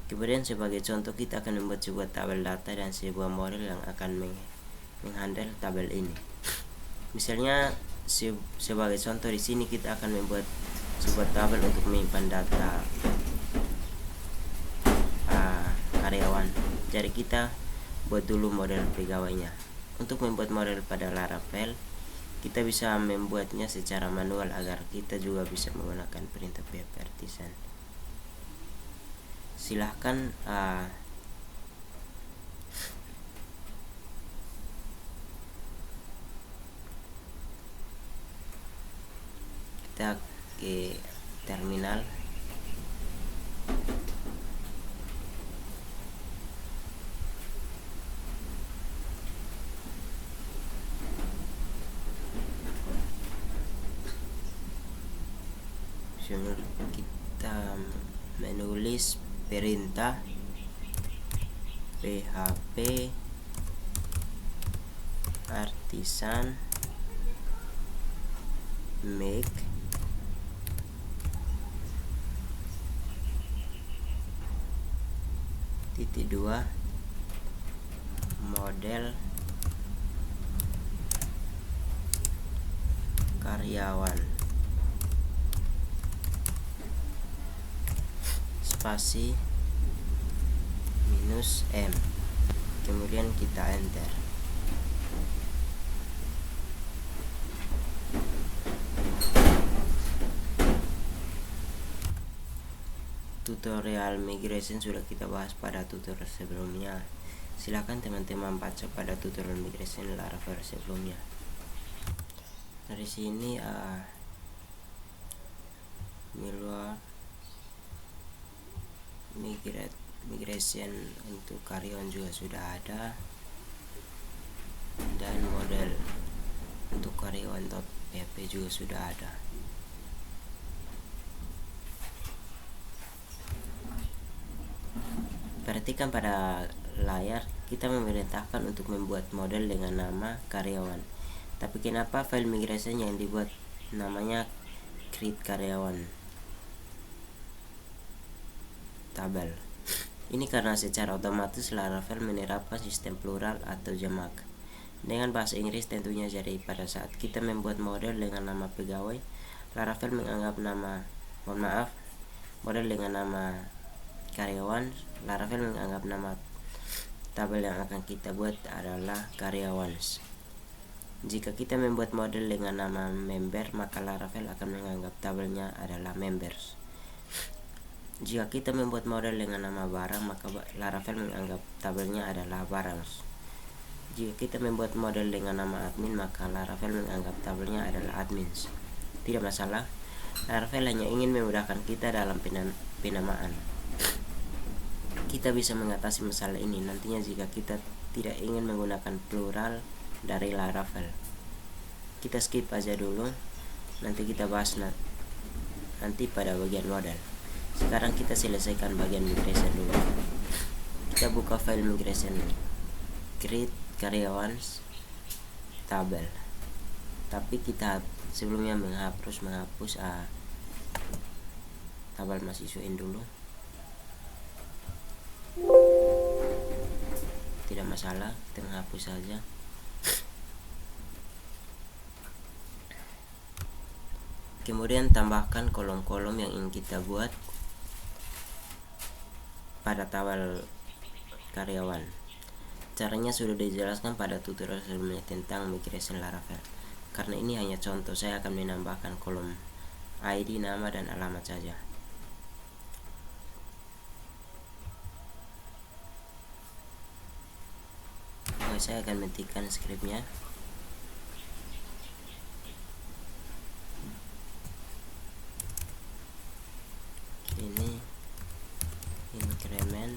Kemudian sebagai contoh kita akan membuat sebuah tabel data dan sebuah model yang akan menghandle tabel ini. Misalnya sebagai contoh di sini kita akan membuat sebuah tabel untuk menyimpan data karyawan. Jadi kita buat dulu model pegawainya. Untuk membuat model pada Laravel, kita bisa membuatnya secara manual agar kita juga bisa menggunakan perintah PHP artisan. Silahkan kita ke terminal. Kita menulis perintah PHP artisan make (2) model karyawan spasi -m, kemudian kita enter. Tutorial migration sudah kita bahas pada tutorial sebelumnya. Silakan teman-teman baca pada tutorial migration Laravel sebelumnya. Dari sini migration untuk karyawan juga sudah ada, dan model untuk karyawan.php juga sudah ada. Perhatikan pada layar, kita memerintahkan untuk membuat model dengan nama karyawan. Tapi kenapa file migration yang dibuat namanya create karyawan tabel? Ini karena secara otomatis Laravel menerapkan sistem plural atau jamak. Dengan bahasa Inggris tentunya, jadi pada saat kita membuat model dengan nama pegawai, Laravel menganggap model dengan nama karyawan, Laravel menganggap nama tabel yang akan kita buat adalah karyawans. Jika kita membuat model dengan nama member, maka Laravel akan menganggap tabelnya adalah members. Jika kita membuat model dengan nama barang, maka Laravel menganggap tabelnya adalah barang. Jika kita membuat model dengan nama admin, maka Laravel menganggap tabelnya adalah admins. Tidak masalah, Laravel hanya ingin memudahkan kita dalam penamaan. Kita bisa mengatasi masalah ini nantinya jika kita tidak ingin menggunakan plural dari Laravel. Kita skip aja dulu, nanti kita bahas nanti pada bagian model. Sekarang kita selesaikan bagian migration dulu. Kita buka file migration, create karyawans tabel. Tapi kita sebelumnya menghapus tabel mahasiswain dulu. Tidak masalah, kita menghapus saja. Kemudian tambahkan kolom-kolom yang ingin kita buat pada tabel karyawan. Caranya sudah dijelaskan pada tutorial sebelumnya tentang migration Laravel. Karena ini hanya contoh, saya akan menambahkan kolom ID, nama, dan alamat saja. Oke, saya akan menghentikan skripnya. Ini increment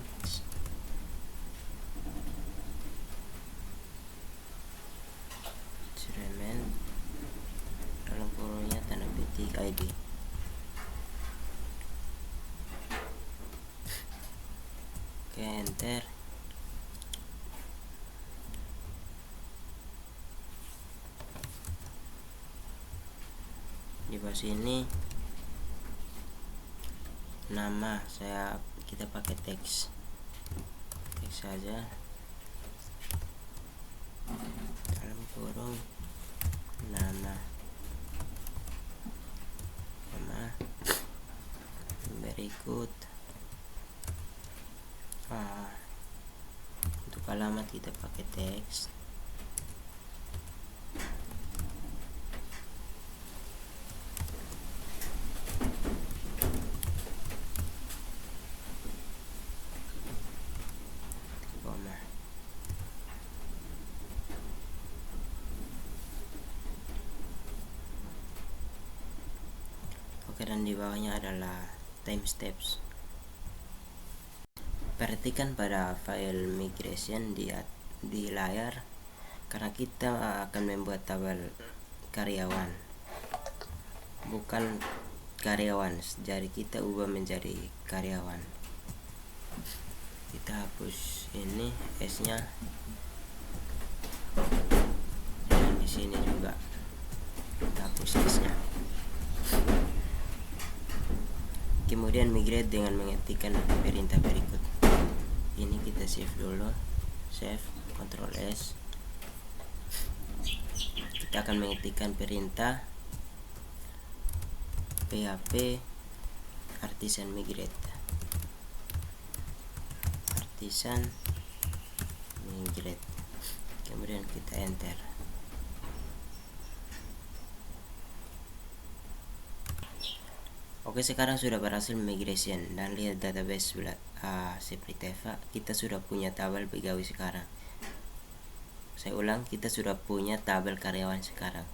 dalam kurungnya tanda petik ID. Oke, enter. Di bawah sini nama kita pakai teks saja dalam kurung nama berikut. Untuk alamat kita pakai teks. Oke, dan di bawahnya adalah time steps. Perhatikan pada file migration di layar, karena kita akan membuat tabel karyawan, bukan karyawan, jadi kita ubah menjadi karyawan. Kita hapus ini S-nya, dan di sini juga kita hapus S-nya. Kemudian migrate dengan mengetikkan perintah berikut. Ini kita save dulu, save, Ctrl S. Kita akan mengetikkan perintah php artisan migrate, kemudian kita enter. Oke, sekarang sudah berhasil migration dan lihat database seperti Teva. Kita sudah punya tabel pegawai sekarang. Saya ulang, kita sudah punya tabel karyawan sekarang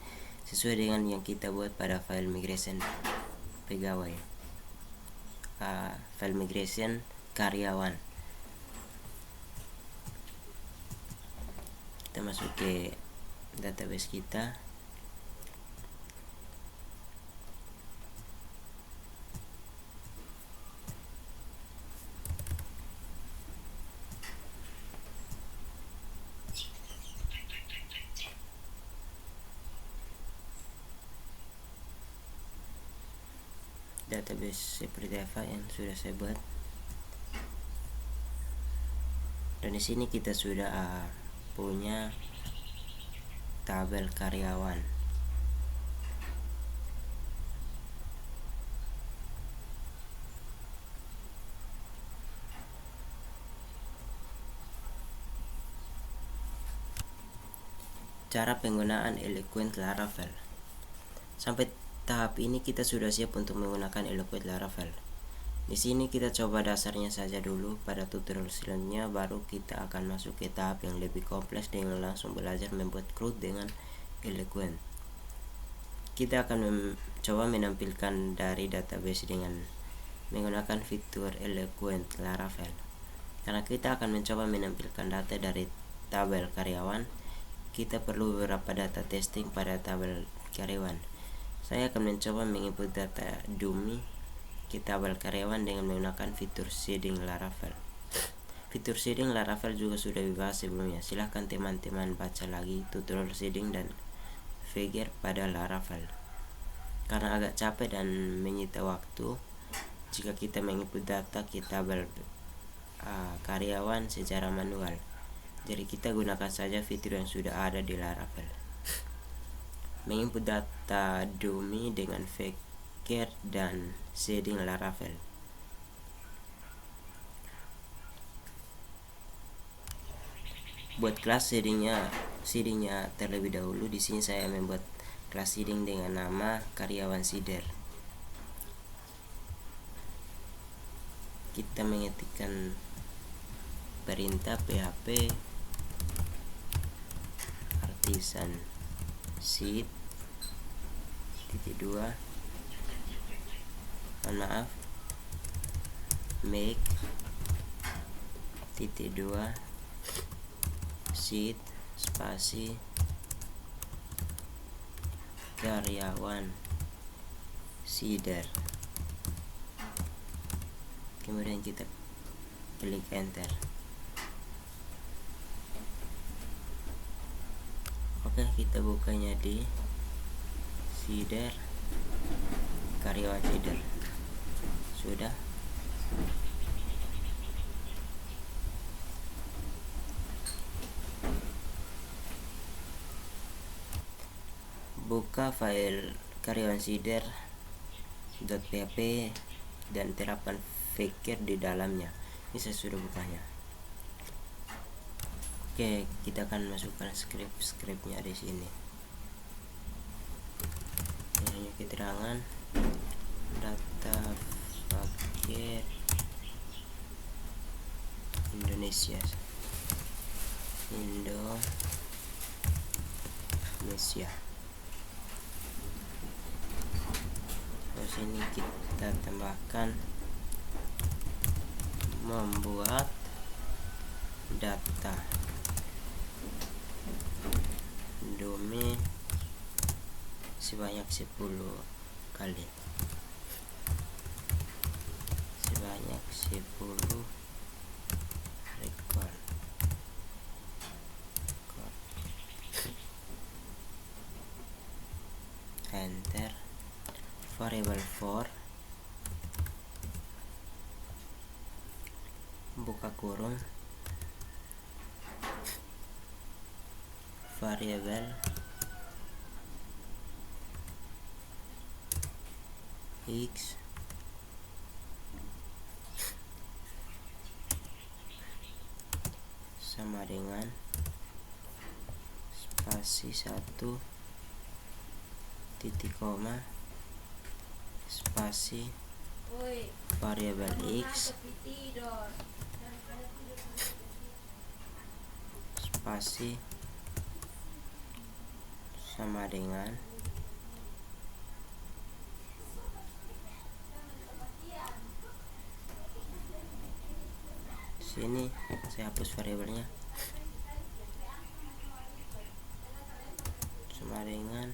sesuai dengan yang kita buat pada file migration pegawai, file migration karyawan. Kita masuk ke database kita. database seperti apa yang sudah saya buat. Dan di sini kita sudah punya tabel karyawan. Cara penggunaan Eloquent Laravel. Sampai tahap ini kita sudah siap untuk menggunakan Eloquent Laravel. Di sini kita coba dasarnya saja dulu. Pada tutorial selanjutnya baru kita akan masuk ke tahap yang lebih kompleks dengan langsung belajar membuat CRUD dengan Eloquent. Kita akan coba menampilkan dari database dengan menggunakan fitur Eloquent Laravel. Karena kita akan mencoba menampilkan data dari tabel karyawan, kita perlu beberapa data testing pada tabel karyawan. Saya akan mencoba menginput data dummy ke tabel karyawan dengan menggunakan fitur seeding Laravel. Fitur seeding Laravel juga sudah dibahas sebelumnya. Silahkan teman-teman baca lagi tutorial seeding dan figure pada Laravel. Karena agak capek dan menyita waktu jika kita menginput data ke tabel karyawan secara manual. Jadi kita gunakan saja fitur yang sudah ada di Laravel. Menginput data dummy dengan figure dan seeding Laravel. Buat kelas seedingnya terlebih dahulu. Di sini saya membuat kelas seeding dengan nama karyawan seeder. Kita mengetikkan perintah php artisan seed -2 make -2 seed spasi karyawan seeder. Kemudian kita klik enter. Oke, kita bukanya di seeder karyawan seeder. Sudah. Buka file karyawan seeder.php dan terapkan figure di dalamnya. Ini saya sudah bukanya. Oke, kita akan masukkan scriptnya di sini. Ini keterangan data paket Indonesia. Terus ini kita tambahkan membuat data domain sebanyak 10 kali, sebanyak 10 record. Enter. Variable for buka kurung variable x sama dengan spasi 1 titik koma spasi variabel x spasi sama dengan sini. Saya hapus variabelnya, sama dengan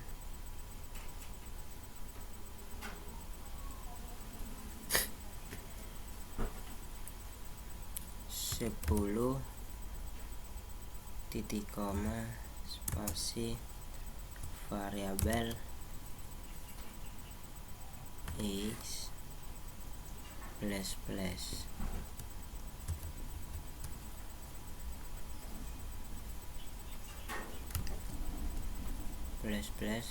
sepuluh titik koma spasi variabel x plus plus plus plus,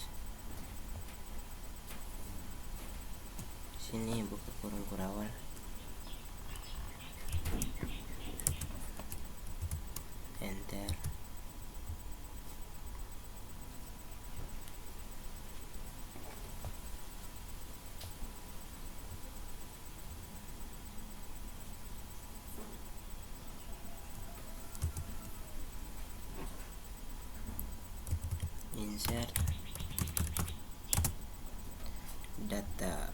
sini buka kurung kurawal, enter, insert data,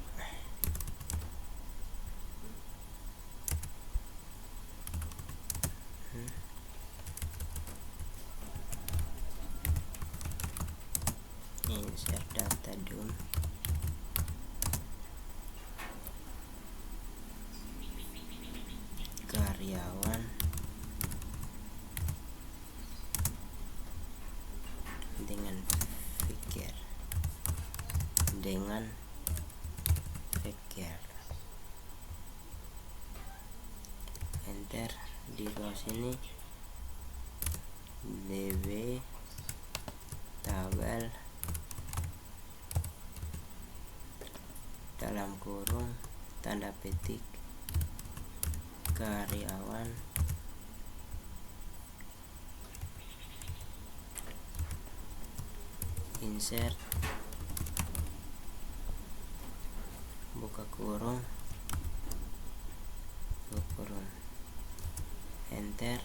insert data dom, karyawan dengan figure, enter. Di bawah sini db tabel dalam kurung tanda petik karyawan insert buka kurung enter,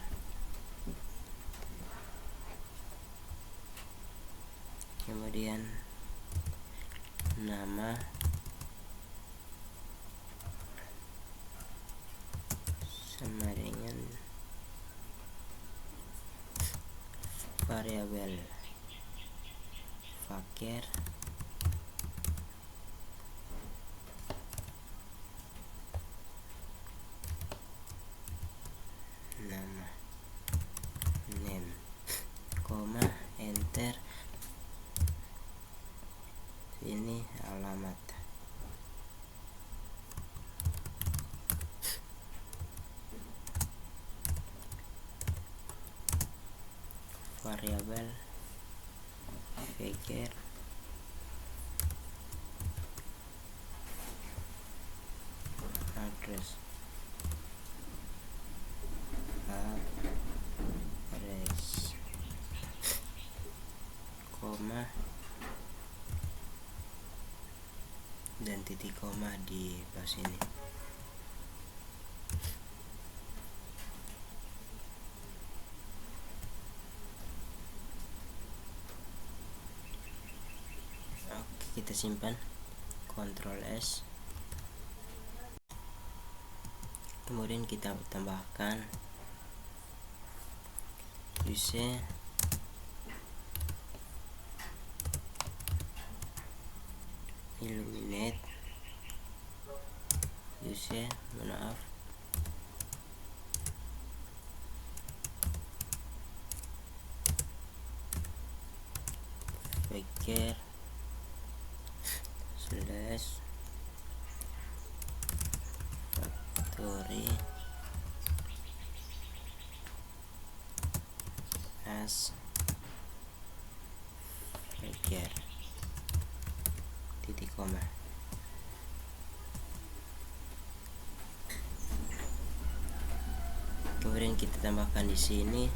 kemudian nama sama dengan variabel fakir, nama name, koma, enter, ini alamat, variabel figure, address, koma, dan titik koma di bawah sini. Oke, kita simpan, Ctrl S, kemudian kita tambahkan use illuminate, use figure slash factory as figure titik koma. Kemudian kita tambahkan di sini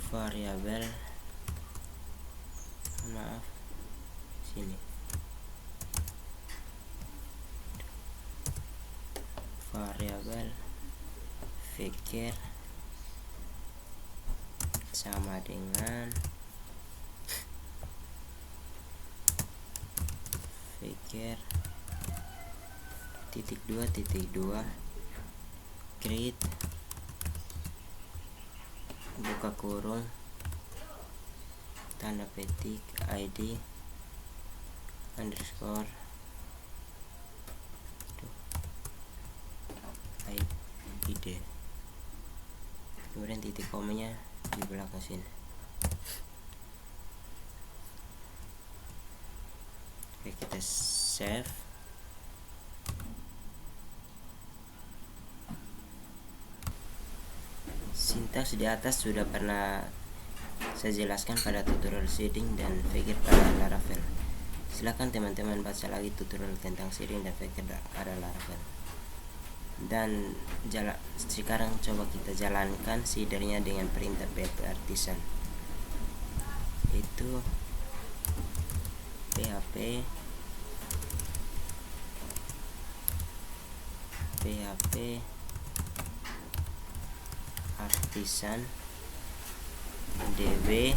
variabel, sini variabel figure sama dengan figure titik dua create buka kurung tanda petik id underscore id, kemudian titik komanya di belakang sini. Oke, kita save, Sintaks di atas sudah pernah saya jelaskan pada tutorial shading dan figure pada Laravel. Silakan teman-teman baca lagi tutorial tentang shading dan figure pada Laravel. Dan sekarang coba kita jalankan shadernya dengan perintah PHP artisan, itu PHP artisan db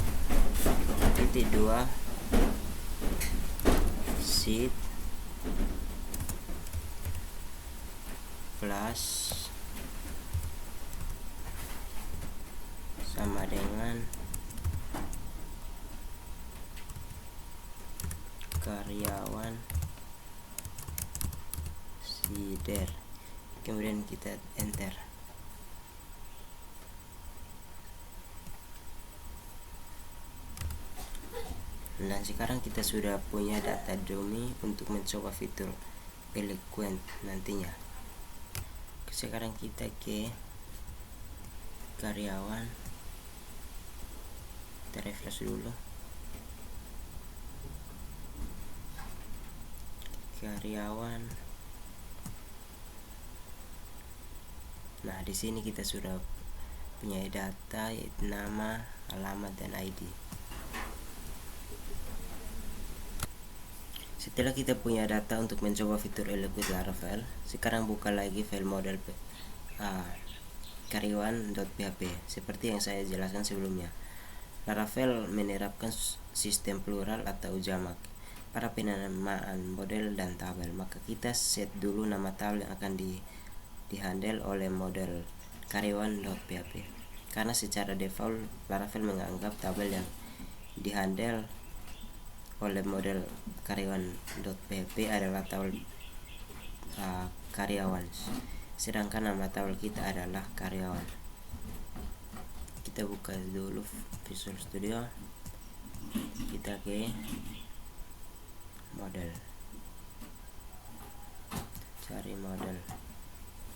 titik 2 sheet plus sama dengan karyawan shader, kemudian kita enter. Dan sekarang kita sudah punya data dummy untuk mencoba fitur Eloquent nantinya. Sekarang kita ke karyawan, kita refresh dulu. Karyawan. Nah, di sini kita sudah punya data, yaitu nama, alamat, dan ID. Setelah kita punya data untuk mencoba fitur Eloquent Laravel, sekarang buka lagi file model karyawan.php seperti yang saya jelaskan sebelumnya. Laravel menerapkan sistem plural atau jamak pada penamaan model dan tabel, maka kita set dulu nama tabel yang akan dihandle oleh model karyawan.php, karena secara default Laravel menganggap tabel yang dihandle oleh model karyawan.php adalah tabel karyawan, sedangkan nama tabel kita adalah karyawan. Kita buka dulu Visual Studio, kita ke model, cari model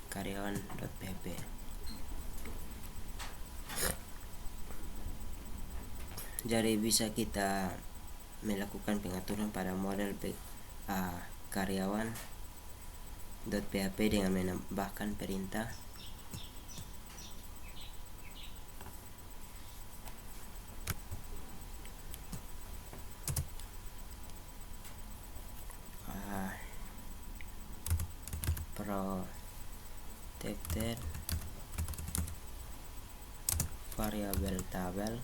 karyawan.php. Jadi bisa kita melakukan pengaturan pada model karyawan.php dengan menambahkan perintah protected variable tabel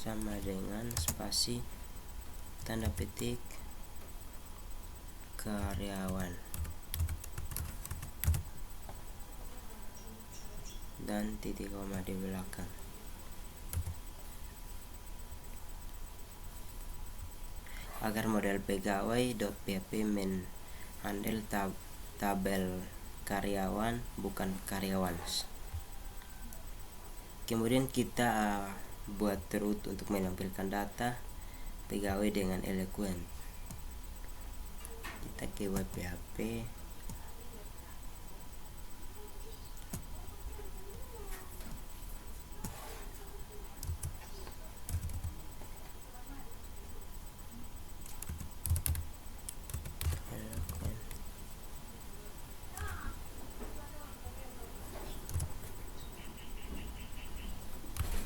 sama dengan spasi tanda petik karyawan dan titik koma di belakang. Agar model pegawai.php menghandle tabel karyawan bukan karyawan. Kemudian kita buat root untuk menampilkan data pegawai dengan Eloquent. Kita ke web PHP,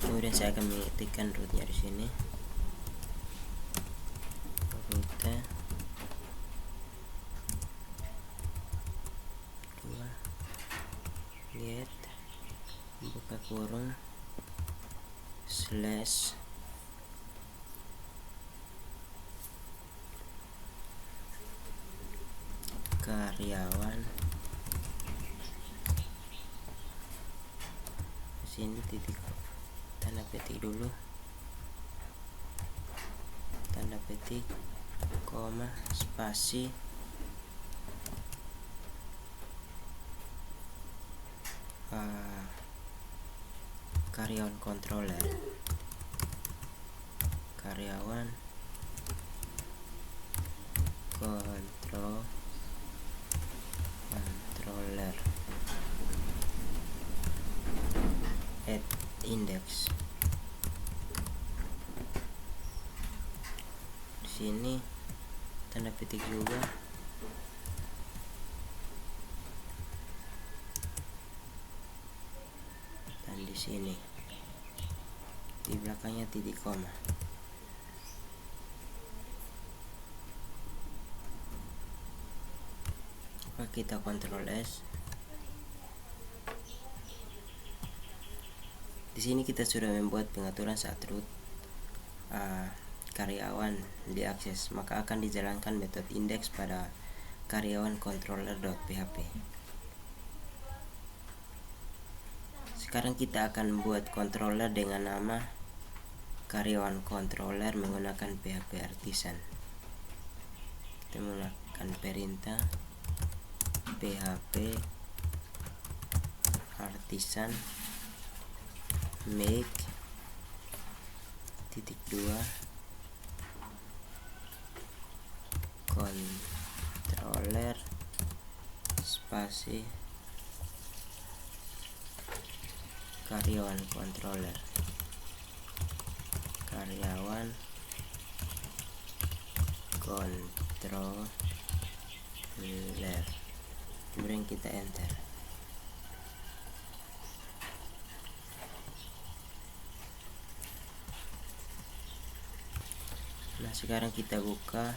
kemudian saya akan mengetikkan rootnya di sini, rute 2 get buka kurung slash karyawan, di sini titik tanda petik dulu, tanda petik koma spasi karyawan controller, karyawan tanda petik juga. Dan di sini di belakangnya titik koma. Oke, kita Ctrl S. Di sini kita sudah membuat pengaturan saat root karyawan diakses, maka akan dijalankan metode index pada karyawan controller.php. Sekarang kita akan membuat controller dengan nama karyawan controller menggunakan PHP artisan. Kita menggunakan perintah PHP artisan make (2) controller spasi karyawan controller, karyawan controller, kemudian kita enter. Nah, sekarang kita buka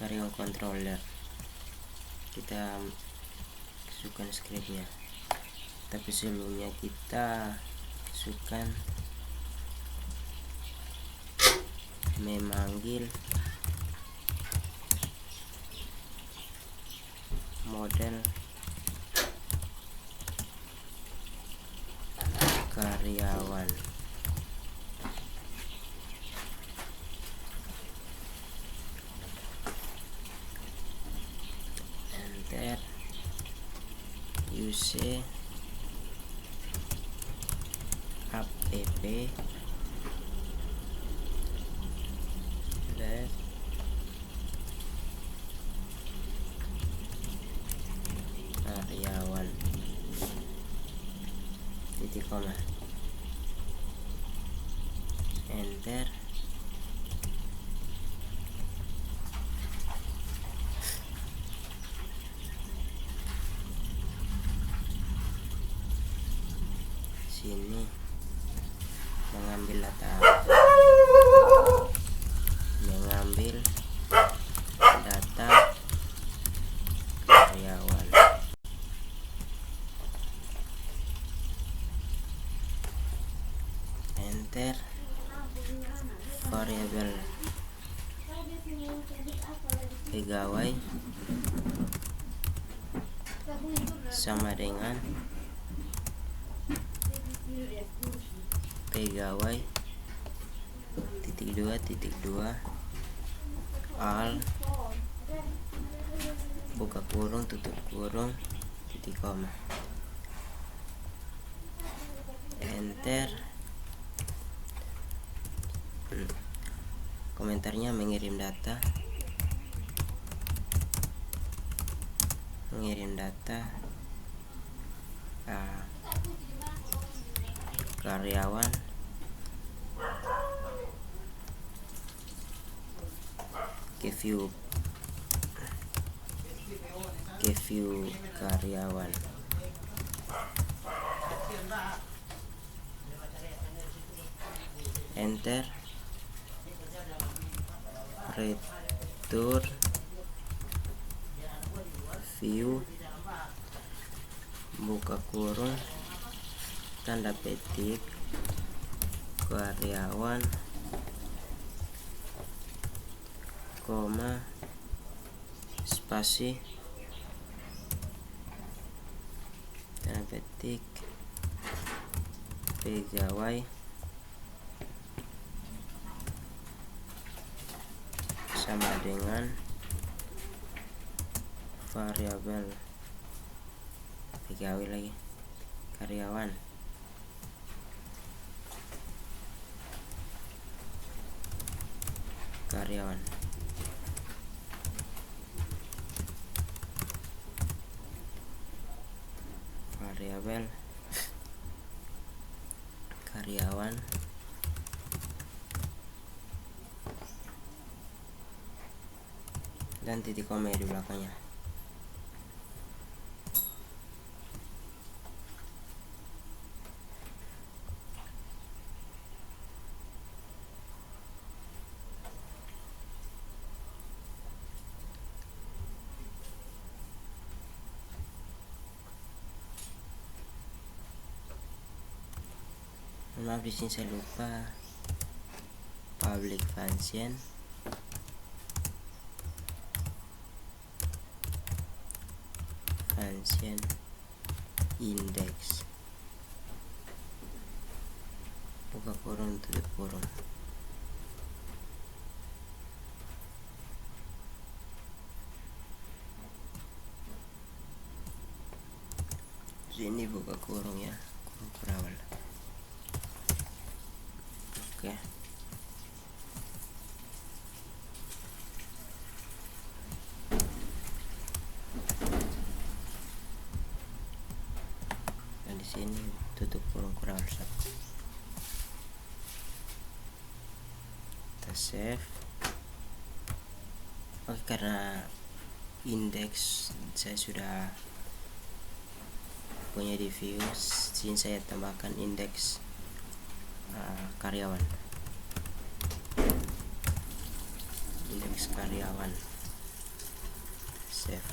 karyawan controller, kita masukkan scriptnya, tapi sebelumnya kita masukkan memanggil model karyawan. Enter. Use app karyawan titik koma, enter. Sini mengambil data karyawan, enter. Variabel pegawai sama dengan pegawai (2) al buka kurung tutup kurung titik koma, enter. Komentarnya mengirim data karyawan ke view karyawan, enter. Return view buka kurung tanda petik karyawan koma spasi tanda petik pegawai sama dengan variabel pegawai lagi karyawan, variabel karyawan dan titik koma di belakangnya. Maaf di sini saya lupa public function index buka kurung tutup kurung. Sini buka kurung ya, kurung kurawal. Oke. Dan di sini tutup kurung kurawal satu. Kita save. Oke, karena indeks saya sudah punya di views, sini saya tambahkan indeks karyawan. Indeks karyawan. Save.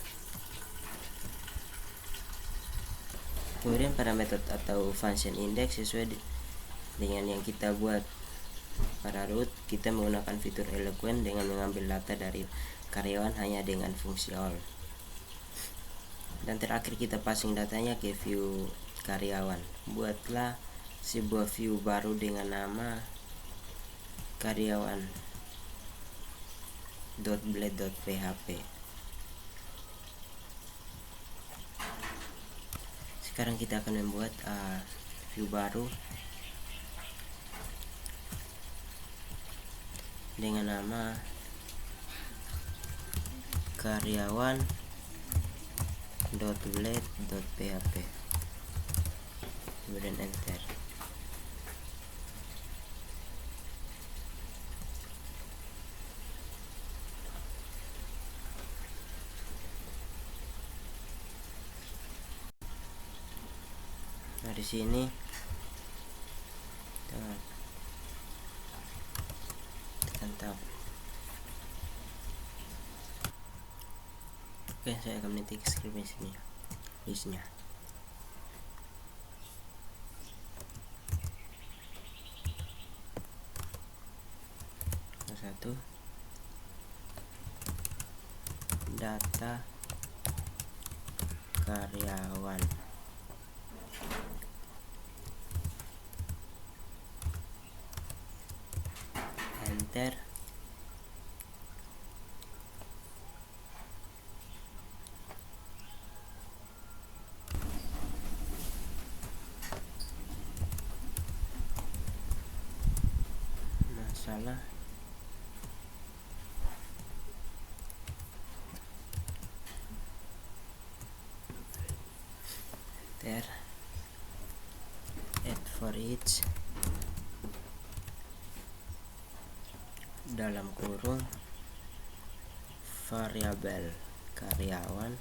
Kemudian pada metode atau function index sesuai dengan yang kita buat pada root, kita menggunakan fitur eloquent dengan mengambil data dari karyawan hanya dengan fungsi all. Dan terakhir kita passing datanya ke view karyawan. Buatlah sebuah view baru dengan nama karyawan.blade.php. Sekarang kita akan membuat view baru dengan nama karyawan.blade.php. Kemudian enter. Nah, di sini tekan tab. Oke, saya akan mentik script di sini listnya. Satu, data karyawan. Enter. Masalah ter add for each dalam kurung variabel karyawan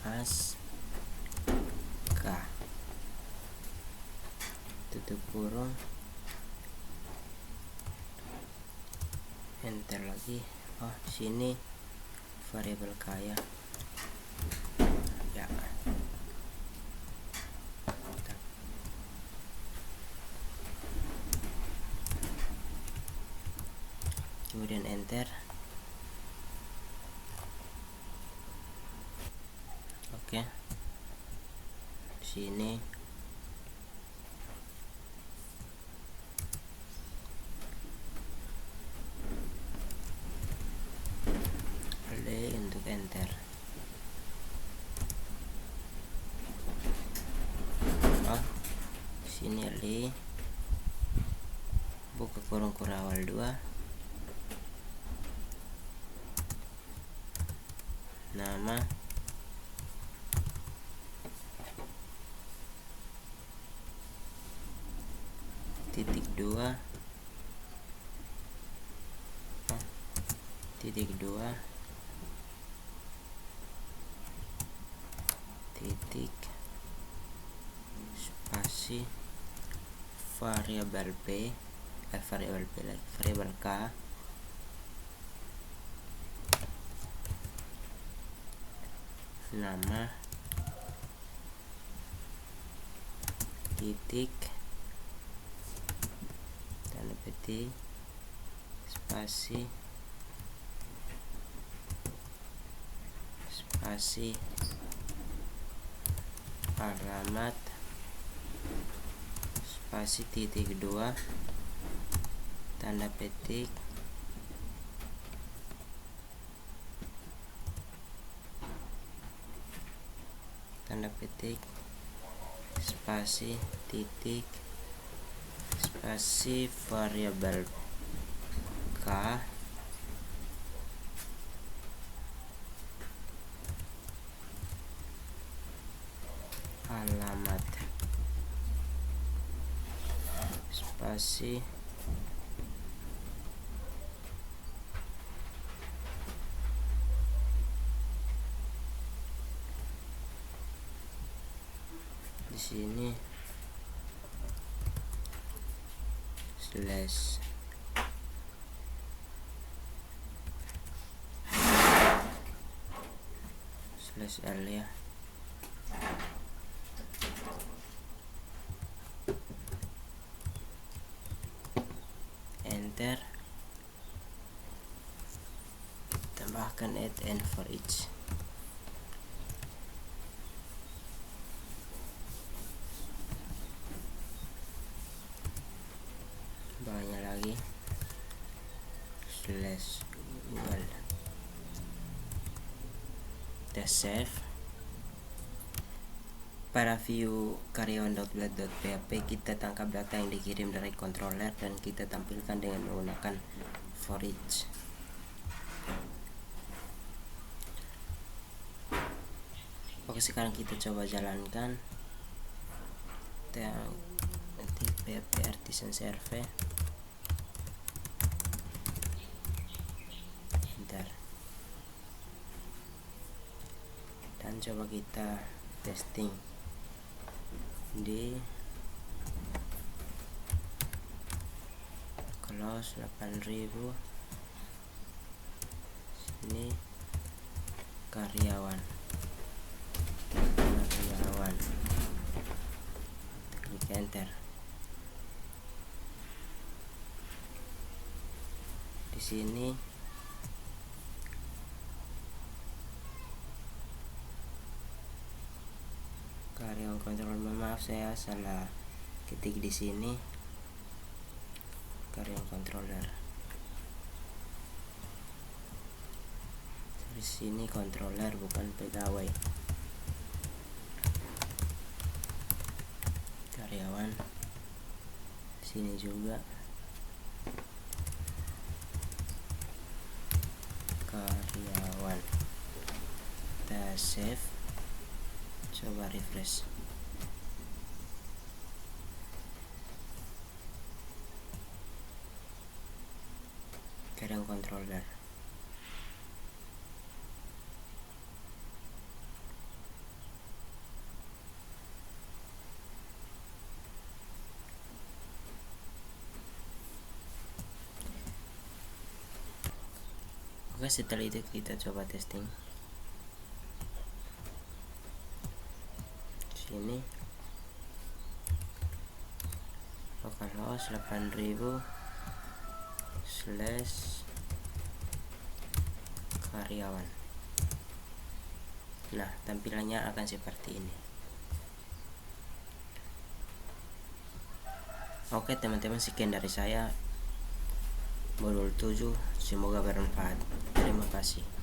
as k tutup kurung, enter lagi. Oh, di sini variabel kaya ya. Kemudian enter. Oke. Di sini play untuk enter. Oh, di sini li buka kurung kurawal 2, nama titik 2 titik 2 titik spasi variabel variabel k nama titik tanda petik spasi alamat spasi titik 2 tanda petik spasi titik spasi variabel k alamat spasi di sini slash l ya. Enter, tambahkan add and for each. Banyak lagi slash UL. Kita save. Pada view karyawan.blade.php kita tangkap data yang dikirim dari controller dan kita tampilkan dengan menggunakan for each. Oke, sekarang kita coba jalankan. Kita nanti PHP artisan server. Bentar. Dan coba kita testing di close 8000. Sini karyawan klik enter. Di sini karyawan kontrol, maaf saya salah ketik di sini karyawan controller. Di sini controller bukan pegawai. Karyawan sini juga karyawan. Kita save, coba refresh. Karyawan controller. Oke, setelah itu kita coba testing. Sini localhost 8000 slash karyawan. Nah, tampilannya akan seperti ini. Oke teman-teman, sekian dari saya modul 7, semoga bermanfaat. Terima kasih.